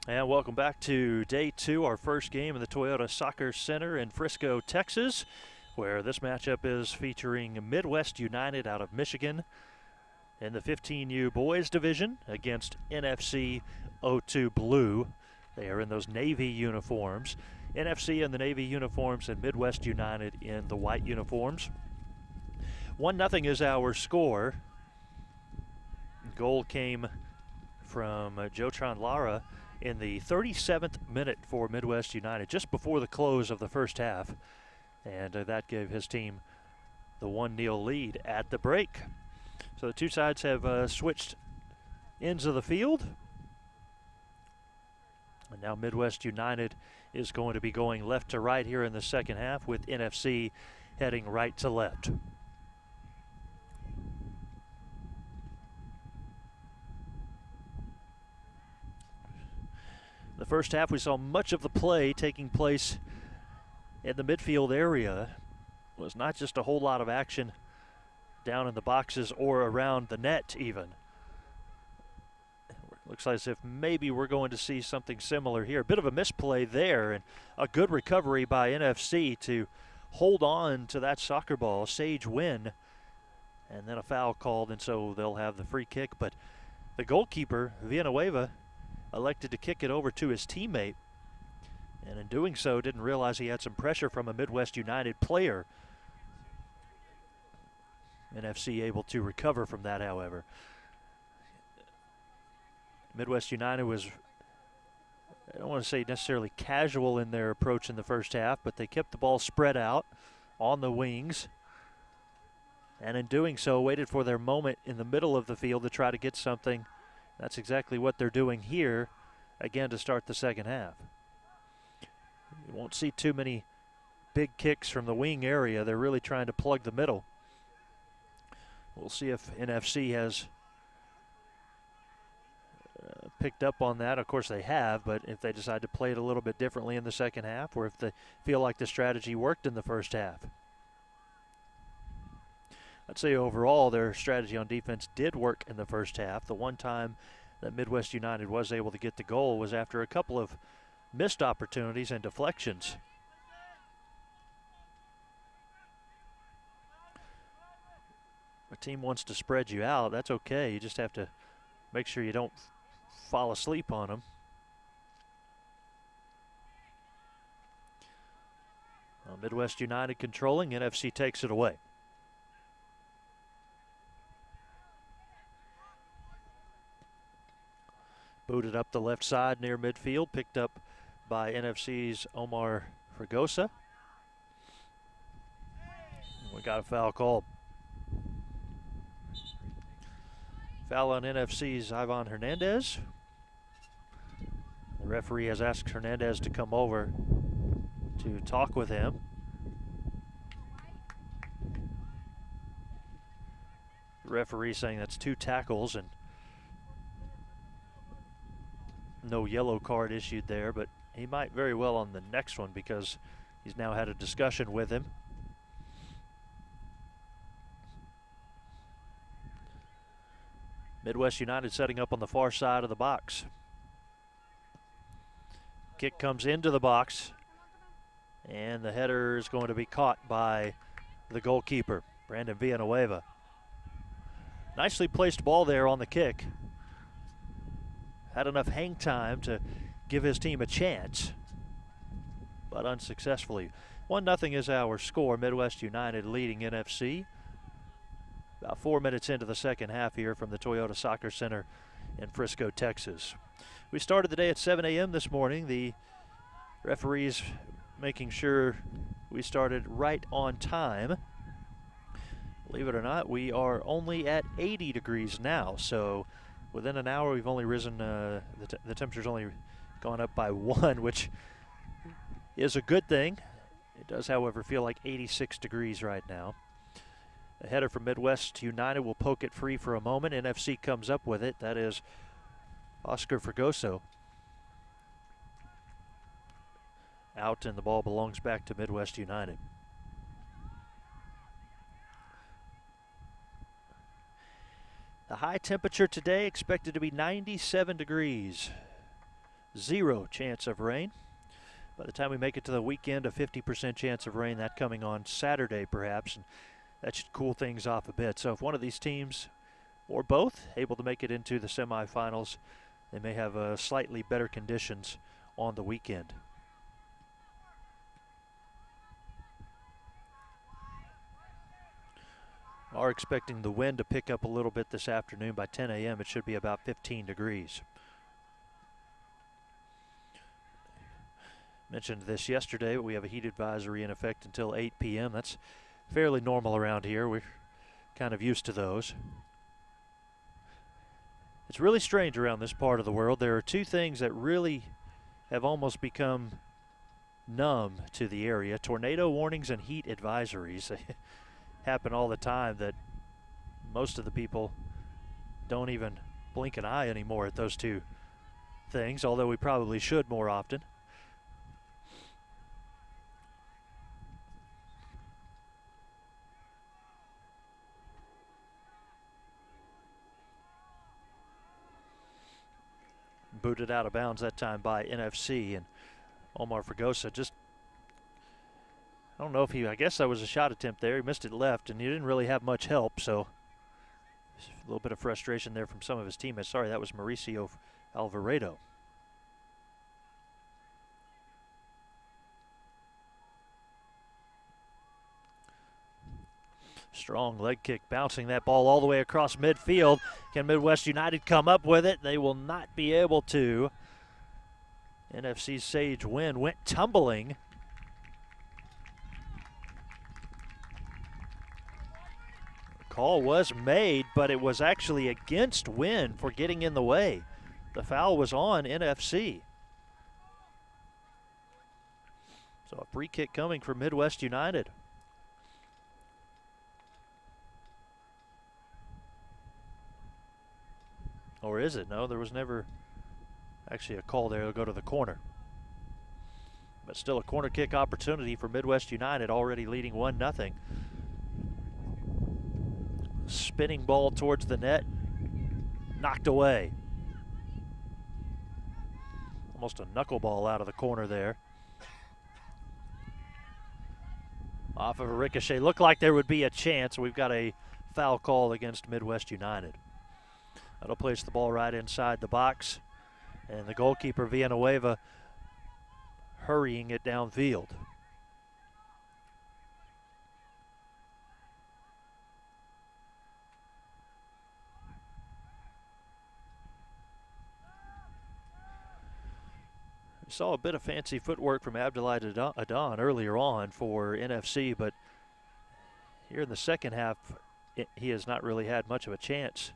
And welcome back to day 2, our first game in the Toyota Soccer Center in Frisco, Texas, where this matchup is featuring Midwest United out of Michigan in the 15U boys division against NFC O2 Blue. They are in those Navy uniforms. NFC in the Navy uniforms and Midwest United in the white uniforms. 1-0 is our score. Goal came from Jotron Lara in the 37th minute for Midwest United, just before the close of the first half. And that gave his team the 1-0 lead at the break. So the two sides have switched ends of the field. And now Midwest United is going to be going left to right here in the second half, with NFC heading right to left. The first half, we saw much of the play taking place in the midfield area. It was not just a whole lot of action down in the boxes or around the net even. Looks as if maybe we're going to see something similar here. A bit of a misplay there, and a good recovery by NFC to hold on to that soccer ball. Sage win, and then a foul called, and so they'll have the free kick. But the goalkeeper, Villanueva, elected to kick it over to his teammate, and in doing so didn't realize he had some pressure from a Midwest United player. NFC able to recover from that, however. Midwest United was, I don't want to say necessarily casual in their approach in the first half, but they kept the ball spread out on the wings, and in doing so waited for their moment in the middle of the field to try to get something. That's exactly what they're doing here, again, to start the second half. You won't see too many big kicks from the wing area. They're really trying to plug the middle. We'll see if NFC has picked up on that. Of course they have, but if they decide to play it a little bit differently in the second half, or if they feel like the strategy worked in the first half. I'd say overall their strategy on defense did work in the first half. The one time that Midwest United was able to get the goal was after a couple of missed opportunities and deflections. A team wants to spread you out. That's okay. You just have to make sure you don't fall asleep on them. Well, Midwest United controlling. NFC takes it away. Booted up the left side near midfield, picked up by NFC's Omar Fregosa. We got a foul called. Foul on NFC's Ivan Hernandez. The referee has asked Hernandez to come over to talk with him. The referee saying that's 2 tackles and no yellow card issued there, but he might very well on the next one because he's now had a discussion with him. Midwest United setting up on the far side of the box. Kick comes into the box, and the header is going to be caught by the goalkeeper, Brandon Villanueva. Nicely placed ball there on the kick. Had enough hang time to give his team a chance, but unsuccessfully. 1-0 is our score. Midwest United leading NFC. About 4 minutes into the second half here from the Toyota Soccer Center in Frisco, Texas. We started the day at 7 a.m. this morning. The referees making sure we started right on time. Believe it or not, we are only at 80 degrees now, so within an hour we've only risen, the temperature's only gone up by 1, which is a good thing. It does, however, feel like 86 degrees right now. A header from Midwest United will poke it free for a moment. NFC comes up with it. That is Oscar Fregoso. Out, and the ball belongs back to Midwest United. The high temperature today expected to be 97 degrees. 0 chance of rain. By the time we make it to the weekend, a 50% chance of rain, that coming on Saturday perhaps, and that should cool things off a bit. So if one of these teams, or both, able to make it into the semifinals, they may have slightly better conditions on the weekend. Are expecting the wind to pick up a little bit this afternoon. By 10 a.m. it should be about 15 degrees. Mentioned this yesterday, but we have a heat advisory in effect until 8 p.m. That's fairly normal around here. We're kind of used to those. It's really strange around this part of the world. There are two things that really have almost become numb to the area: tornado warnings and heat advisories. They happen all the time that most of the people don't even blink an eye anymore at those two things, although we probably should more often. Booted out of bounds that time by NFC, and Omar Fregosa just, I don't know if he, I guess that was a shot attempt there. He missed it left, and he didn't really have much help, so a little bit of frustration there from some of his teammates. Sorry, that was Mauricio Alvarado. Strong leg kick, bouncing that ball all the way across midfield. Can Midwest United come up with it? They will not be able to. NFC's Sage Wynn went tumbling. The call was made, but it was actually against Wynn for getting in the way. The foul was on NFC. So a free kick coming for Midwest United. Or is it? No, there was never actually a call there. It'll go to the corner. But still a corner kick opportunity for Midwest United, already leading 1-0. Spinning ball towards the net. Knocked away. Almost a knuckleball out of the corner there. Off of a ricochet. Looked like there would be a chance. We've got a foul call against Midwest United. That'll place the ball right inside the box. And the goalkeeper, Villanueva, hurrying it downfield. We saw a bit of fancy footwork from Abdullah Adan earlier on for NFC, but here in the second half, he has not really had much of a chance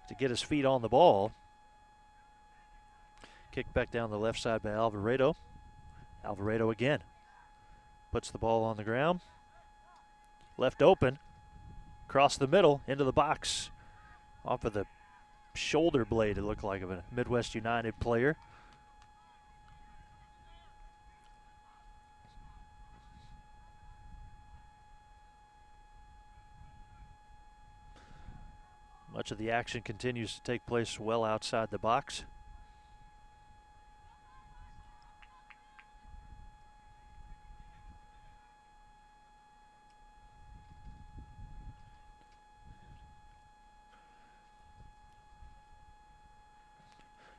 to get his feet on the ball. Kick back down the left side by Alvarado. Alvarado again puts the ball on the ground. Left open. Across the middle into the box. Off of the shoulder blade, it looked like, of a Midwest United player. Much of the action continues to take place well outside the box.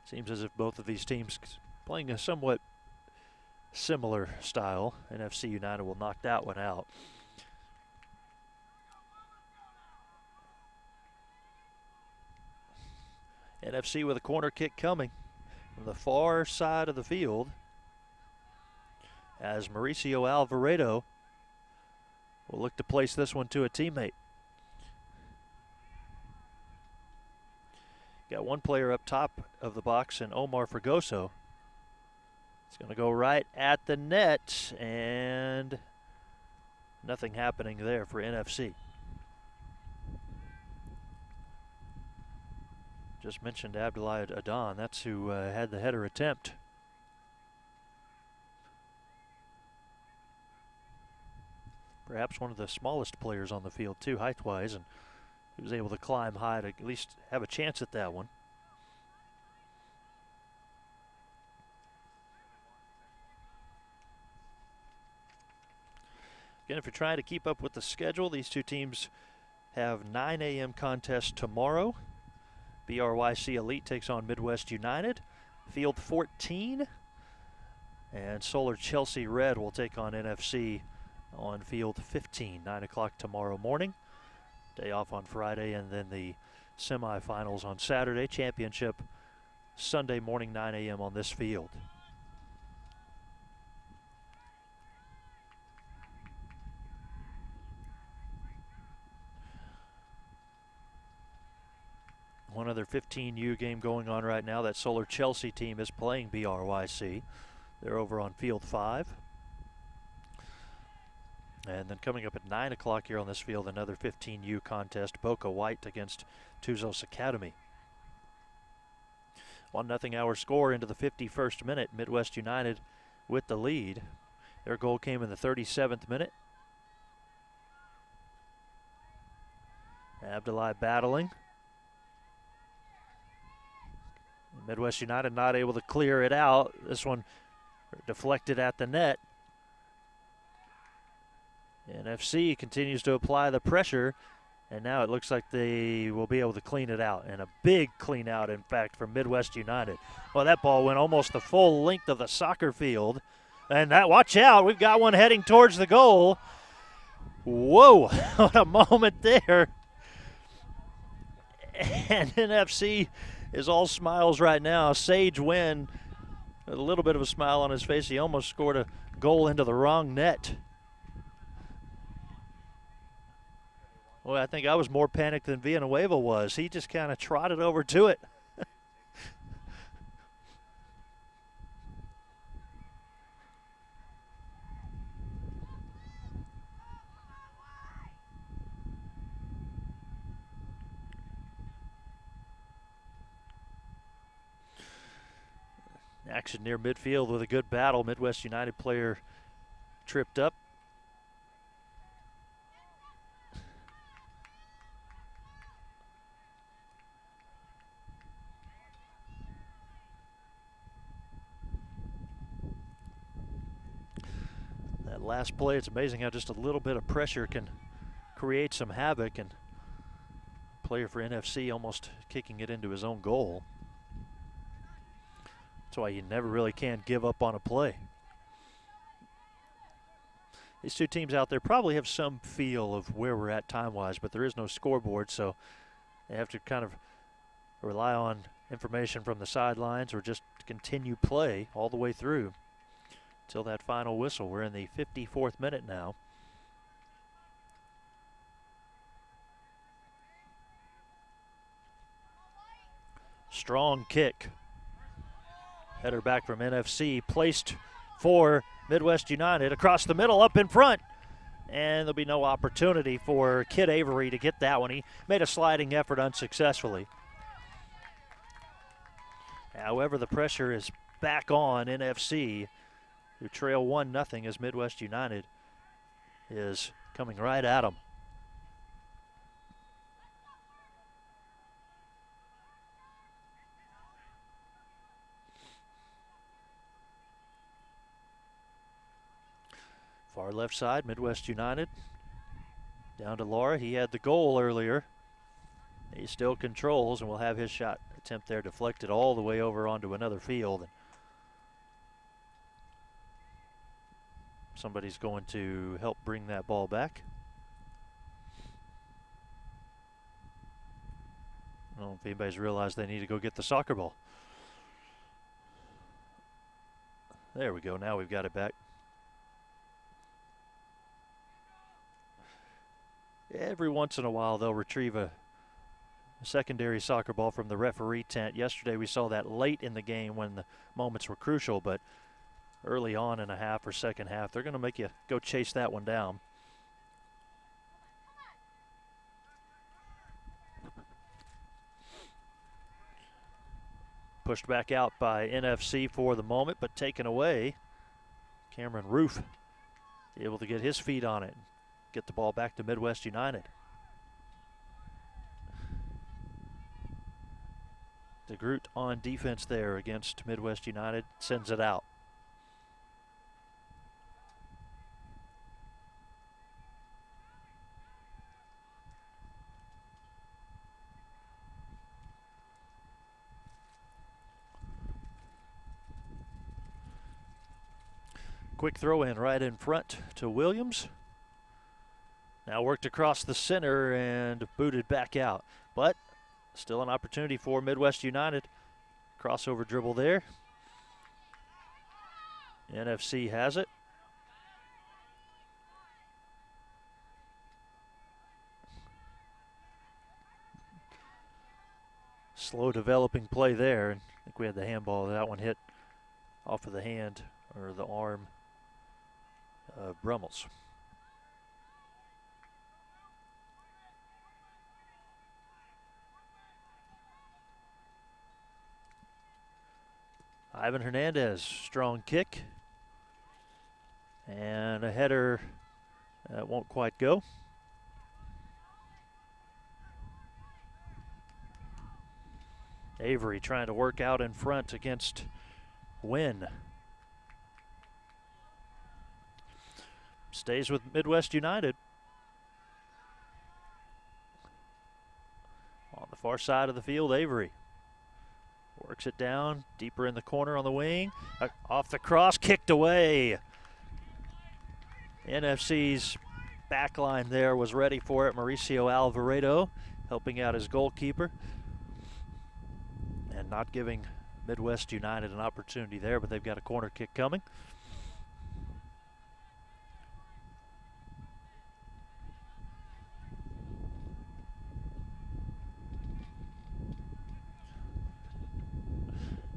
Seems as if both of these teams playing a somewhat similar style. NFC United will knock that one out. NFC with a corner kick coming from the far side of the field as Mauricio Alvarado will look to place this one to a teammate. Got one player up top of the box in Omar Fregoso. It's going to go right at the net, and nothing happening there for NFC. Just mentioned Abdullah Adan. That's who had the header attempt. Perhaps one of the smallest players on the field, too, height-wise, and he was able to climb high to at least have a chance at that one. Again, if you're trying to keep up with the schedule, these two teams have 9 a.m. contest tomorrow. BRYC Elite takes on Midwest United. Field 14. And Solar Chelsea Red will take on NFC on Field 15, 9 o'clock tomorrow morning. Day off on Friday, and then the semifinals on Saturday. Championship Sunday morning, 9 a.m. on this field. One other 15U game going on right now. That Solar Chelsea team is playing BRYC. They're over on Field 5. And then coming up at 9 o'clock here on this field, another 15U contest, Boca White against Tuzos Academy. 1-0 our score into the 51st minute. Midwest United with the lead. Their goal came in the 37th minute. Abdullahi battling. Midwest United not able to clear it out. This one deflected at the net. NFC continues to apply the pressure, and now it looks like they will be able to clean it out. And a big clean out, in fact, from Midwest United. Well, that ball went almost the full length of the soccer field. And that, watch out, we've got one heading towards the goal. Whoa, what a moment there. And NFC is all smiles right now. Sage Wynn, with a little bit of a smile on his face. He almost scored a goal into the wrong net. Well, I think I was more panicked than Villanueva was. He just kind of trotted over to it. Action near midfield with a good battle. Midwest United player tripped up. That last play, it's amazing how just a little bit of pressure can create some havoc, and player for NFC almost kicking it into his own goal. That's why you never really can give up on a play. These two teams out there probably have some feel of where we're at time-wise, but there is no scoreboard, so they have to kind of rely on information from the sidelines or just continue play all the way through until that final whistle. We're in the 54th minute now. Strong kick. Header back from NFC, placed for Midwest United across the middle, up in front. And there'll be no opportunity for Kid Avery to get that one. He made a sliding effort unsuccessfully. However, the pressure is back on NFC, who trail 1-0 as Midwest United is coming right at them. Far left side, Midwest United. Down to Laura. He had the goal earlier. He still controls and will have his shot attempt there deflected all the way over onto another field. Somebody's going to help bring that ball back. I don't know if anybody's realized they need to go get the soccer ball. There we go. Now we've got it back. Every once in a while, they'll retrieve a secondary soccer ball from the referee tent. Yesterday, we saw that late in the game when the moments were crucial, but early on in a half or second half, they're going to make you go chase that one down. Pushed back out by NFC for the moment, but taken away. Cameron Roof able to get his feet on it. Get the ball back to Midwest United. DeGroot on defense there against Midwest United, sends it out. quick throw in right in front to Williams. Now worked across the center and booted back out. But still an opportunity for Midwest United. Crossover dribble there. NFC has it. Slow developing play there. And I think we had the handball. That one hit off of the hand or the arm of Brummels. Ivan Hernandez, strong kick. And a header that won't quite go. Avery trying to work out in front against Wynn. Stays with Midwest United. On the far side of the field, Avery. Works it down, deeper in the corner on the wing. Off the cross, kicked away. NFC's back line there was ready for it. Mauricio Alvarado helping out his goalkeeper. And not giving Midwest United an opportunity there, but they've got a corner kick coming.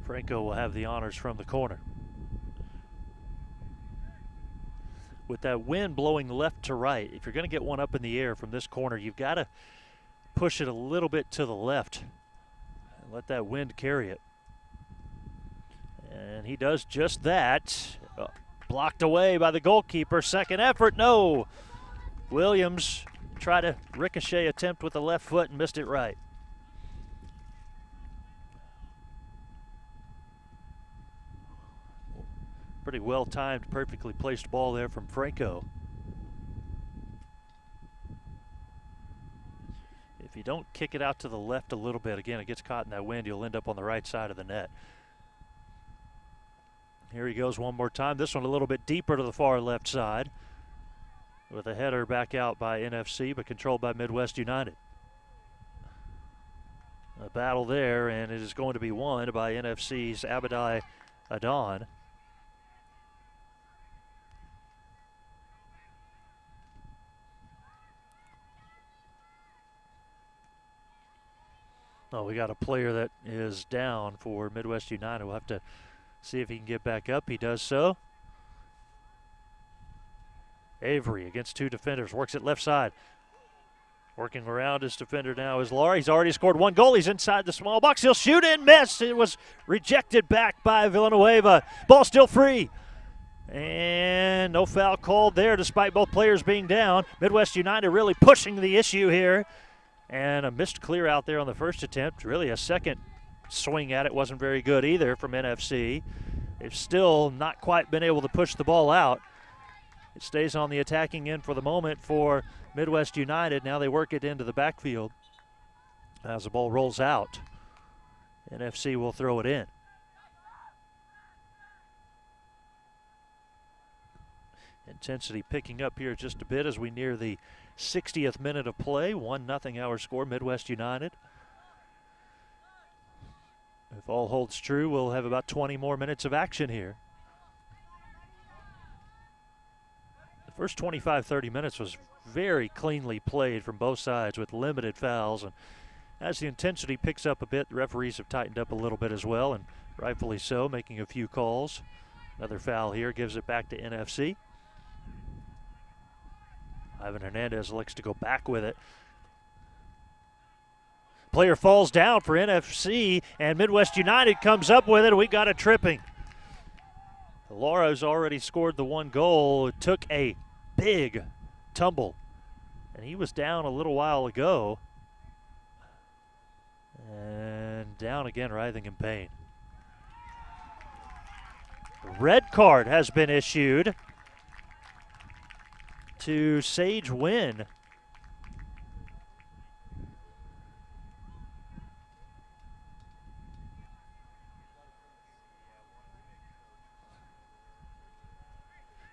Franco will have the honors from the corner. With that wind blowing left to right, if you're going to get one up in the air from this corner, you've got to push it a little bit to the left and let that wind carry it. And he does just that. Blocked away by the goalkeeper. Second effort, no. Williams tried a ricochet attempt with the left foot and missed it right. Pretty well-timed, perfectly placed ball there from Franco. If you don't kick it out to the left a little bit, again, it gets caught in that wind, you'll end up on the right side of the net. Here he goes one more time. This one a little bit deeper to the far left side with a header back out by NFC, but controlled by Midwest United. A battle there, and it is going to be won by NFC's Abadai Adon. Oh, we got a player that is down for Midwest United. We'll have to see if he can get back up. He does so. Avery against two defenders. Works it left side. Working around his defender now is Laura. He's already scored one goal. He's inside the small box. He'll shoot and miss. It was rejected back by Villanueva. Ball still free. And no foul called there despite both players being down. Midwest United really pushing the issue here. And a missed clear out there on the first attempt. Really a second swing at it wasn't very good either from NFC. They've still not quite been able to push the ball out. It stays on the attacking end for the moment for Midwest United. Now they work it into the backfield as the ball rolls out. NFC will throw it in. Intensity picking up here just a bit as we near the 60th minute of play. 1-0 our score, Midwest United. If all holds true, we'll have about 20 more minutes of action here. The first 25-30 minutes was very cleanly played from both sides with limited fouls. And as the intensity picks up a bit, the referees have tightened up a little bit as well, and rightfully so, making a few calls. Another foul here gives it back to NFC. Ivan Hernandez looks to go back with it. Player falls down for NFC, and Midwest United comes up with it. We got a tripping. Laura's already scored the one goal. It took a big tumble, and he was down a little while ago. And down again, writhing in pain. The red card has been issued to Sage Wynn.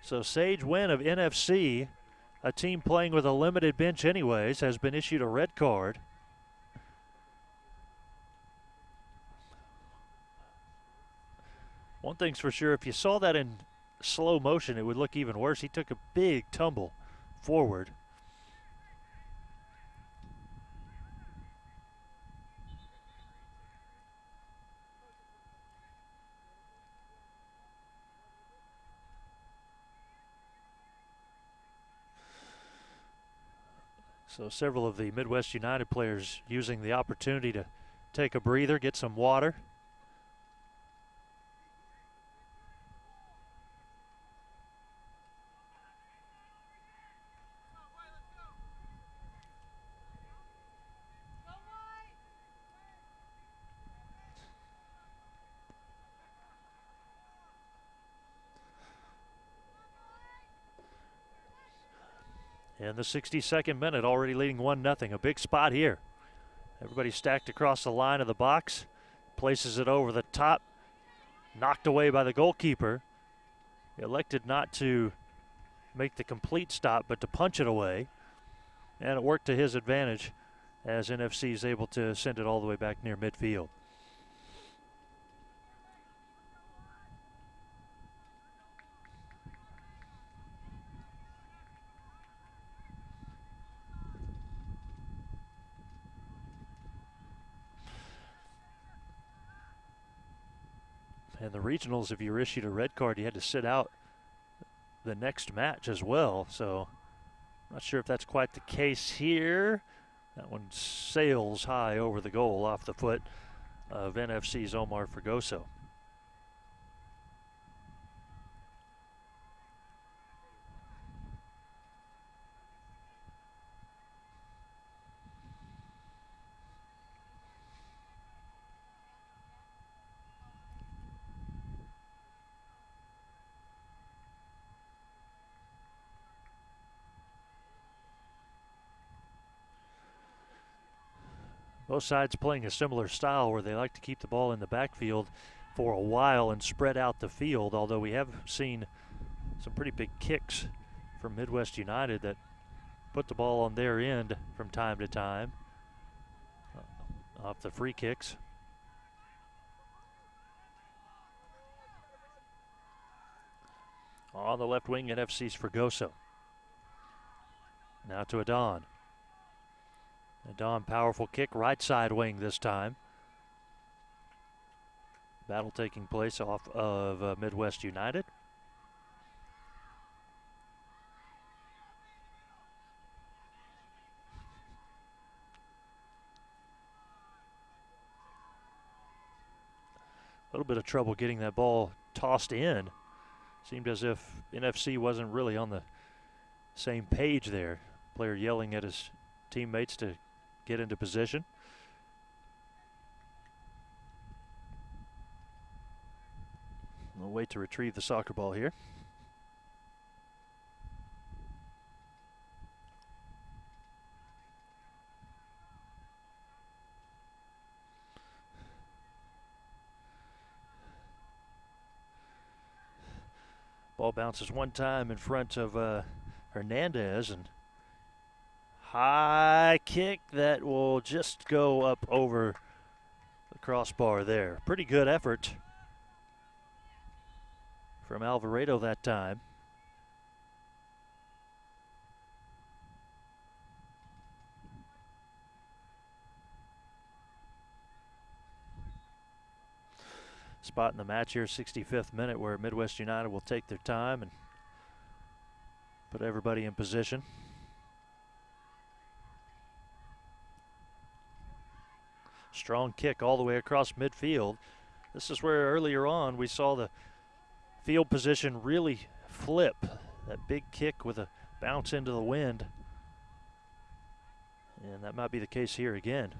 So Sage Wynn of NFC, a team playing with a limited bench anyways, has been issued a red card. One thing's for sure, if you saw that in slow motion, it would look even worse. He took a big tumble forward. So several of the Midwest United players using the opportunity to take a breather, get some water. In the 62nd minute, already leading 1-0. A big spot here. Everybody stacked across the line of the box. Places it over the top. Knocked away by the goalkeeper. He elected not to make the complete stop, but to punch it away. And it worked to his advantage as NFC is able to send it all the way back near midfield. And the regionals, if you were issued a red card, you had to sit out the next match as well. So I'm not sure if that's quite the case here. That one sails high over the goal off the foot of NFC's Omar Fregoso. Both sides playing a similar style where they like to keep the ball in the backfield for a while and spread out the field, although we have seen some pretty big kicks from Midwest United that put the ball on their end from time to time off the free kicks. On the left wing, NFC's Fregoso. Now to Adon. Adon, powerful kick, right side wing this time. Battle taking place off of Midwest United. A little bit of trouble getting that ball tossed in. Seemed as if NFC wasn't really on the same page there. Player yelling at his teammates to get into position. We'll wait to retrieve the soccer ball here. Ball bounces one time in front of Hernandez, and high kick that will just go up over the crossbar there. Pretty good effort from Alvarado that time. Spot in the match here, 65th minute, where Midwest United will take their time and put everybody in position. Strong kick all the way across midfield. This is where earlier on we saw the field position really flip. That big kick with a bounce into the wind. And that might be the case here again.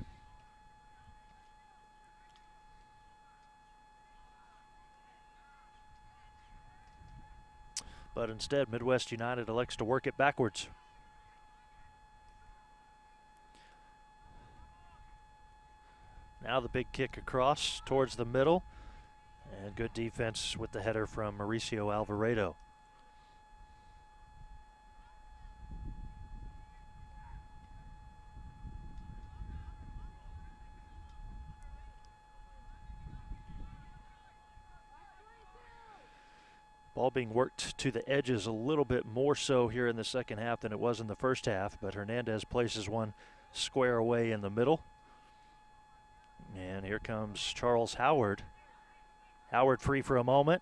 But instead, Midwest United elects to work it backwards. Now the big kick across towards the middle. And good defense with the header from Mauricio Alvarado. Ball being worked to the edges a little bit more so here in the second half than it was in the first half, but Hernandez places one square away in the middle. And here comes Charles Howard. Howard free for a moment.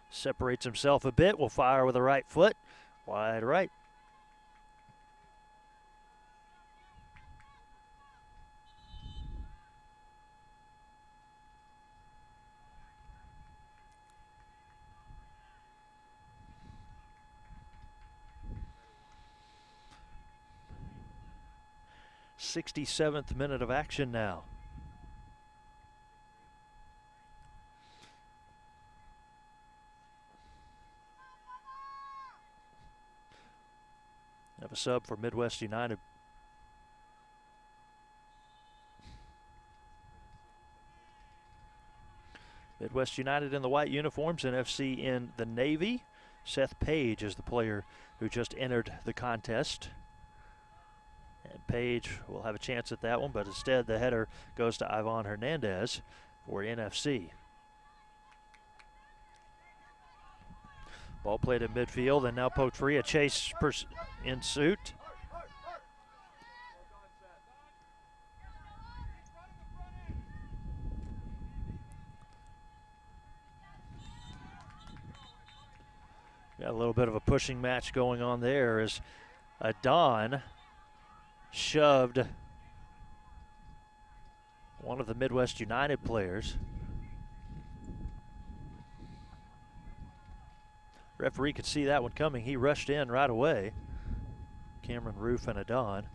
Separates himself a bit. Will fire with the right foot. Wide right. '67th minute of action now. Have a sub for Midwest United. Midwest United in the white uniforms, NFC in the navy. Seth Page is the player who just entered the contest. And Page will have a chance at that one, but instead the header goes to Ivan Hernandez for NFC. Ball played in midfield and now poked free. A chase in suit. Got a little bit of a pushing match going on there as Adon shoved one of the Midwest United players. Referee could see that one coming. He rushed in right away. Cameron Roof and Adon.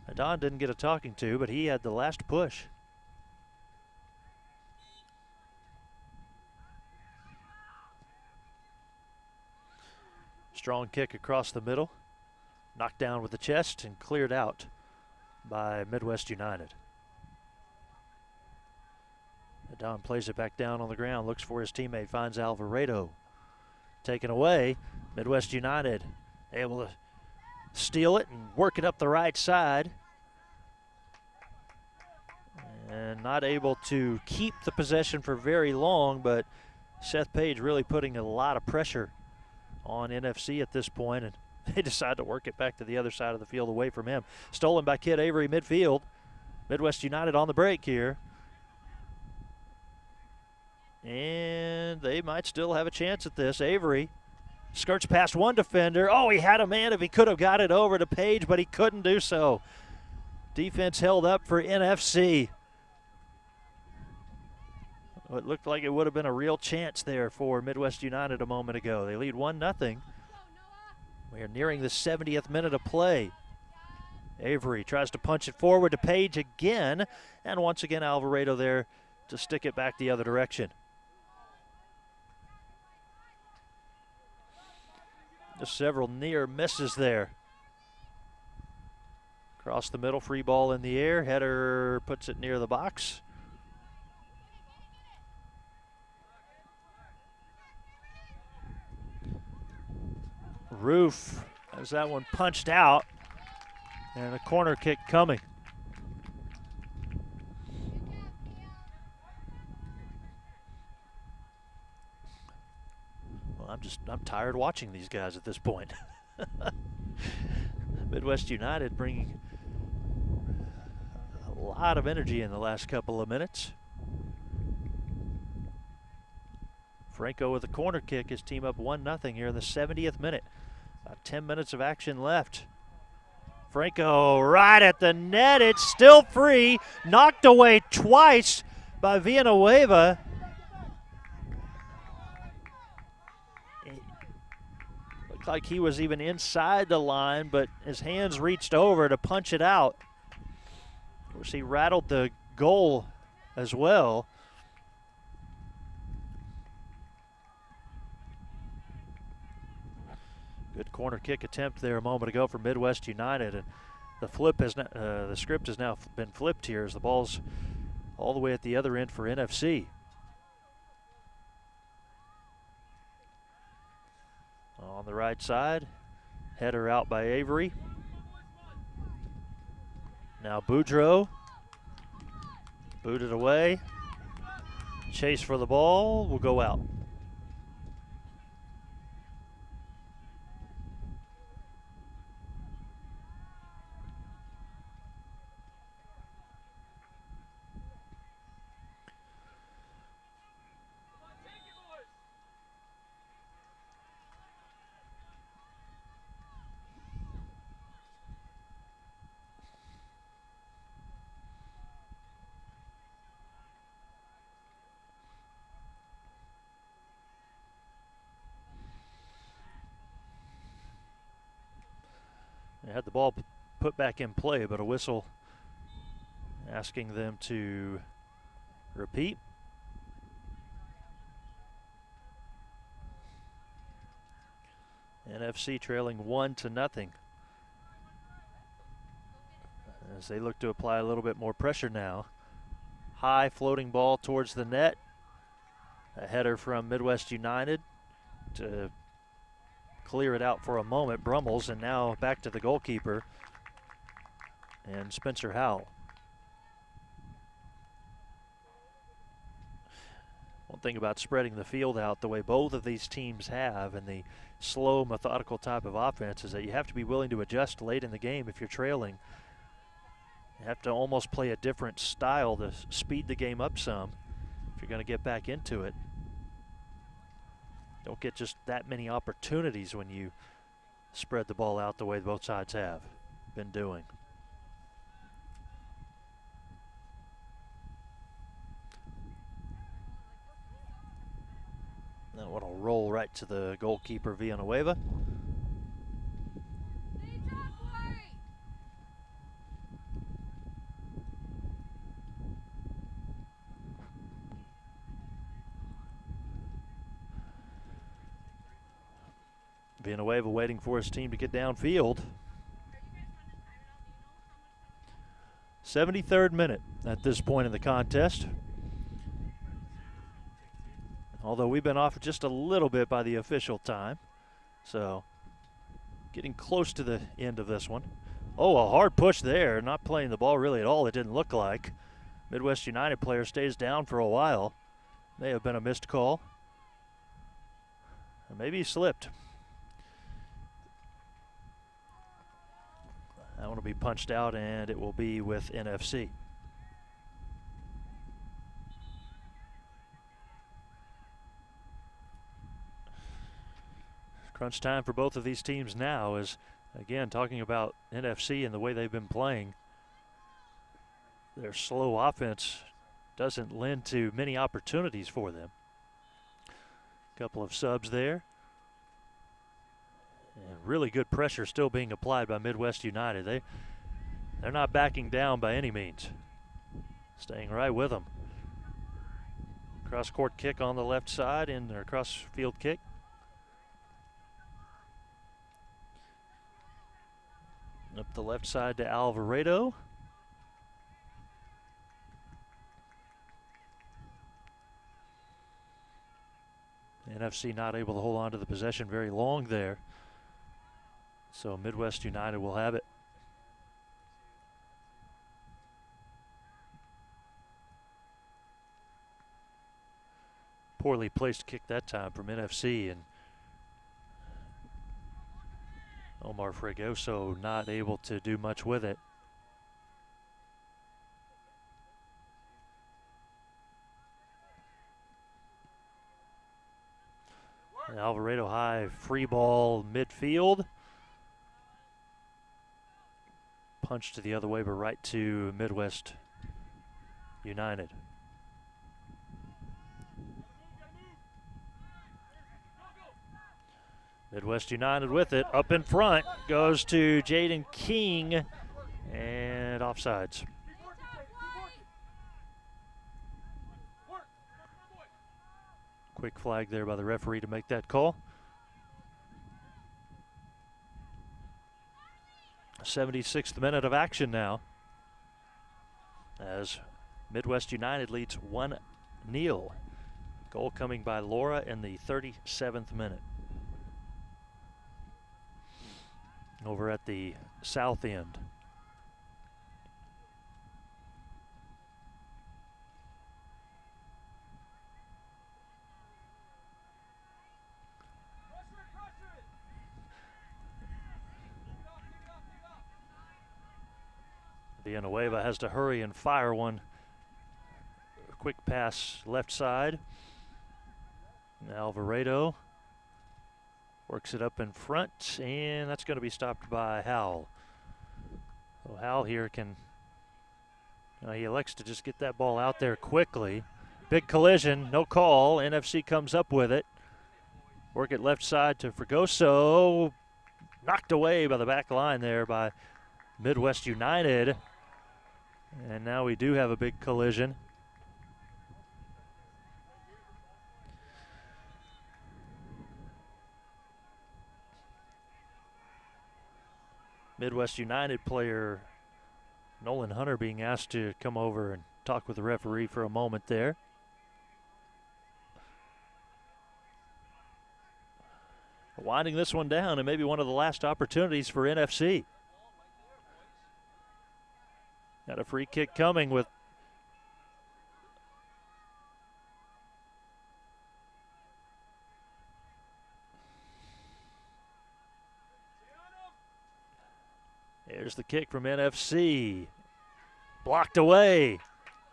Adon didn't get a talking to, but he had the last push. Strong kick across the middle. Knocked down with the chest and cleared out by Midwest United. Adon plays it back down on the ground, looks for his teammate, finds Alvarado. Taken away, Midwest United able to steal it and work it up the right side. And not able to keep the possession for very long, but Seth Page really putting a lot of pressure on NFC at this point, and they decide to work it back to the other side of the field away from him. Stolen by Kid Avery midfield. Midwest United on the break here. And they might still have a chance at this. Avery skirts past one defender. Oh, he had a man if he could have got it over to Page, but he couldn't do so. Defense held up for NFC. It looked like it would have been a real chance there for Midwest United a moment ago. They lead 1-0. We are nearing the 70th minute of play. Avery tries to punch it forward to Page again, and once again Alvarado there to stick it back the other direction. Just several near misses there. Across the middle, free ball in the air. Header puts it near the box. Roof has that one punched out, and a corner kick coming. Well, I'm tired watching these guys at this point. Midwest United bringing a lot of energy in the last couple of minutes. Franco with a corner kick, his team up 1-0 here in the 70th minute. About 10 minutes of action left. Franco right at the net. It's still free. Knocked away twice by Villanueva. Looked like he was even inside the line, but his hands reached over to punch it out. Of course, he rattled the goal as well. Good corner kick attempt there a moment ago for Midwest United, and the script has now been flipped here as the ball's all the way at the other end for NFC. On the right side, header out by Avery. Now Boudreau, booted away. Chase for the ball will go out. They had the ball put back in play, but a whistle asking them to repeat. NFC trailing 1-0 as they look to apply a little bit more pressure now. High floating ball towards the net. A header from Midwest United to clear it out for a moment. Brummels, and now back to the goalkeeper and Spencer Howell. One thing about spreading the field out the way both of these teams have and the slow, methodical type of offense is that you have to be willing to adjust late in the game if you're trailing. You have to almost play a different style to speed the game up some if you're going to get back into it. Don't get just that many opportunities when you spread the ball out the way both sides have been doing. That one will roll right to the goalkeeper, Villanueva. Villanueva waiting for his team to get downfield. 73rd minute at this point in the contest. Although we've been off just a little bit by the official time. So getting close to the end of this one. Oh, a hard push there. Not playing the ball really at all, it didn't look like. Midwest United player stays down for a while. May have been a missed call. Or maybe he slipped. That one will be punched out, and it will be with NFC. Crunch time for both of these teams now is, again, talking about NFC and the way they've been playing. Their slow offense doesn't lend to many opportunities for them. A couple of subs there. And really good pressure still being applied by Midwest United. They're not backing down by any means. Staying right with them. Cross-court kick on the left side and their cross-field kick. Up the left side to Alvarado. NFC not able to hold on to the possession very long there. So Midwest United will have it. Poorly placed kick that time from NFC, and Omar Fregoso not able to do much with it. And Alvarado high free ball midfield. Punch to the other way, but right to Midwest United. Midwest United with it. Up in front goes to Jaden King, and offsides. Quick flag there by the referee to make that call. 76th minute of action now, as Midwest United leads 1-0. Goal coming by Laura in the 37th minute. Over at the south end. Villanueva has to hurry and fire one. Quick pass left side. Alvarado works it up in front, and that's going to be stopped by Howell. So Howell here can, he elects to just get that ball out there quickly. Big collision, no call. NFC comes up with it. Work it left side to Fregoso. knocked away by the back line there by Midwest United. And now we do have a big collision. Midwest United player Nolan Hunter being asked to come over and talk with the referee for a moment there. Winding this one down, and maybe one of the last opportunities for NFC. Got a free kick coming with there's the kick from NFC. Blocked away.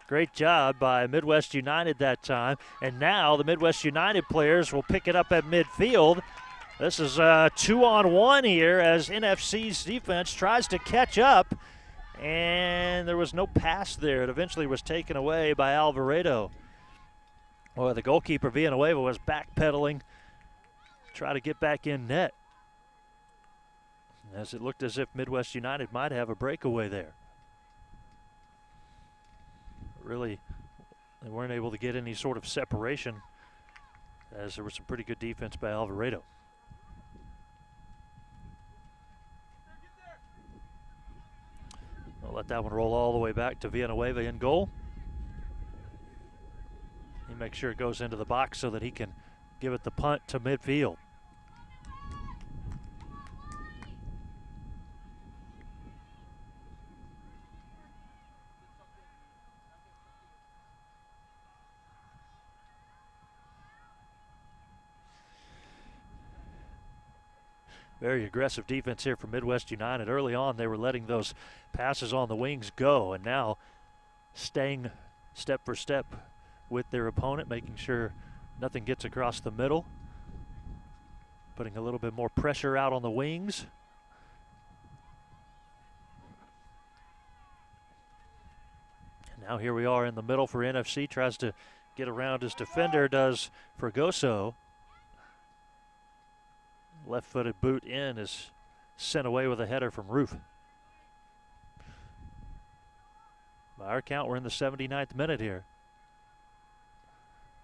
Great job by Midwest United that time. And now the Midwest United players will pick it up at midfield. This is a 2-on-1 here as NFC's defense tries to catch up. And there was no pass there. It eventually was taken away by Alvarado. Well, the goalkeeper Villanueva was backpedaling, try to get back in net, as it looked as if Midwest United might have a breakaway there. Really, they weren't able to get any sort of separation, as there was some pretty good defense by Alvarado. I'll let that one roll all the way back to Villanueva in goal. He makes sure it goes into the box so that he can give it the punt to midfield. Very aggressive defense here from Midwest United. Early on, they were letting those passes on the wings go, and now staying step for step with their opponent, making sure nothing gets across the middle, putting a little bit more pressure out on the wings. And now here we are in the middle for NFC, tries to get around his defender, does Fregoso. Left-footed boot in is sent away with a header from Roof. By our count, we're in the 79th minute here.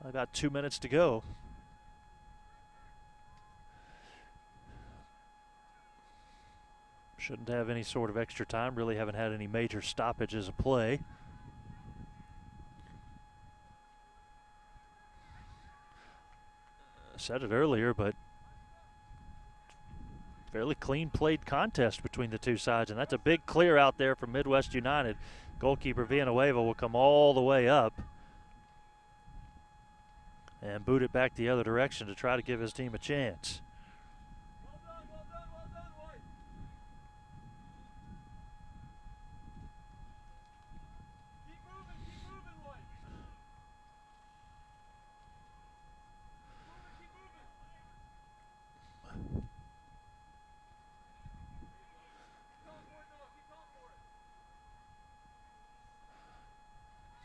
About 2 minutes to go. Shouldn't have any sort of extra time. Really haven't had any major stoppages of play. I said it earlier, but fairly clean played contest between the two sides, and that's a big clear out there from Midwest United. Goalkeeper Villanueva will come all the way up and boot it back the other direction to try to give his team a chance.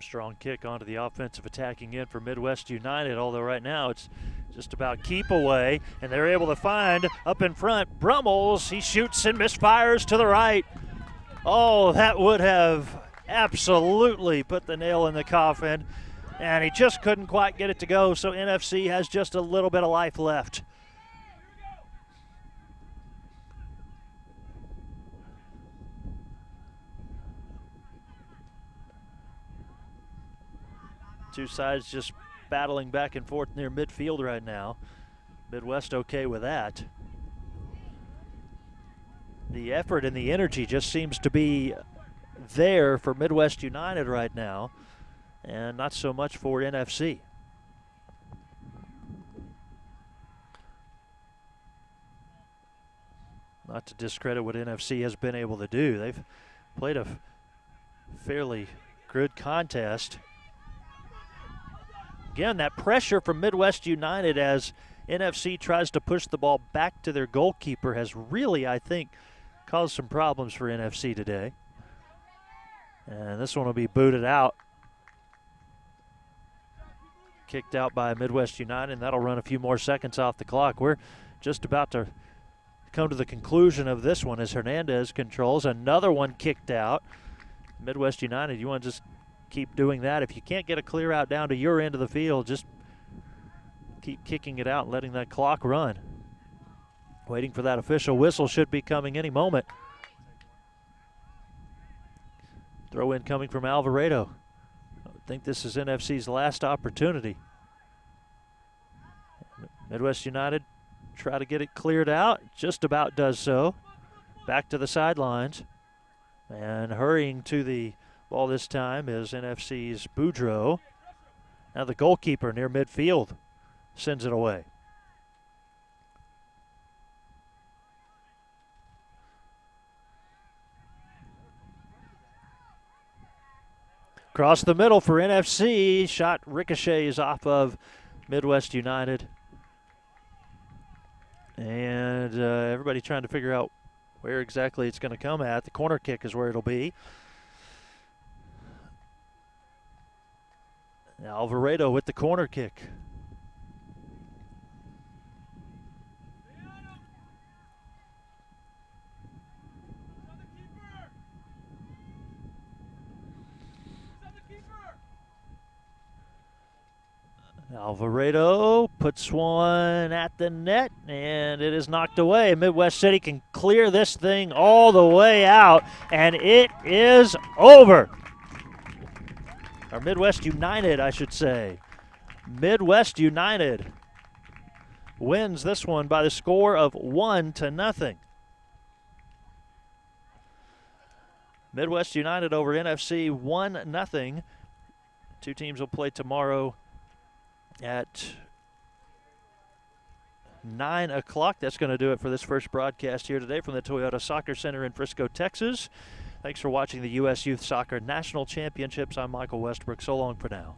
Strong kick onto the offensive attacking end for Midwest United, although right now it's just about keep away, and they're able to find up in front Brummels. He shoots and misfires to the right. Oh, that would have absolutely put the nail in the coffin, and he just couldn't quite get it to go, so NFC has just a little bit of life left. Two sides just battling back and forth near midfield right now. Midwest okay with that. The effort and the energy just seems to be there for Midwest United right now, and not so much for NFC. Not to discredit what NFC has been able to do. They've played a fairly good contest. Again, that pressure from Midwest United as NFC tries to push the ball back to their goalkeeper has really, I think, caused some problems for NFC today. And this one will be booted out. Kicked out by Midwest United, and that'll run a few more seconds off the clock. We're just about to come to the conclusion of this one as Hernandez controls. Another one kicked out. Midwest United, you want to just keep doing that. If you can't get a clear out down to your end of the field, just keep kicking it out and letting that clock run. Waiting for that official whistle, should be coming any moment. Throw in coming from Alvarado. I think this is NFC's last opportunity. Midwest United try to get it cleared out, just about does so. Back to the sidelines. And hurrying to the ball this time is NFC's Boudreau. Now the goalkeeper near midfield sends it away. Across the middle for NFC. Shot ricochets off of Midwest United. And everybody trying to figure out where exactly it's going to come at. The corner kick is where it'll be. Alvarado with the corner kick. Alvarado puts one at the net, and it is knocked away. Midwest City can clear this thing all the way out, and it is over. Or Midwest United, I should say. Midwest United wins this one by the score of 1-0. Midwest United over NFC 1-0. Two teams will play tomorrow at 9 o'clock. That's going to do it for this first broadcast here today from the Toyota Soccer Center in Frisco, Texas. Thanks for watching the U.S. Youth Soccer National Championships. I'm Michael Westbrook. So long for now.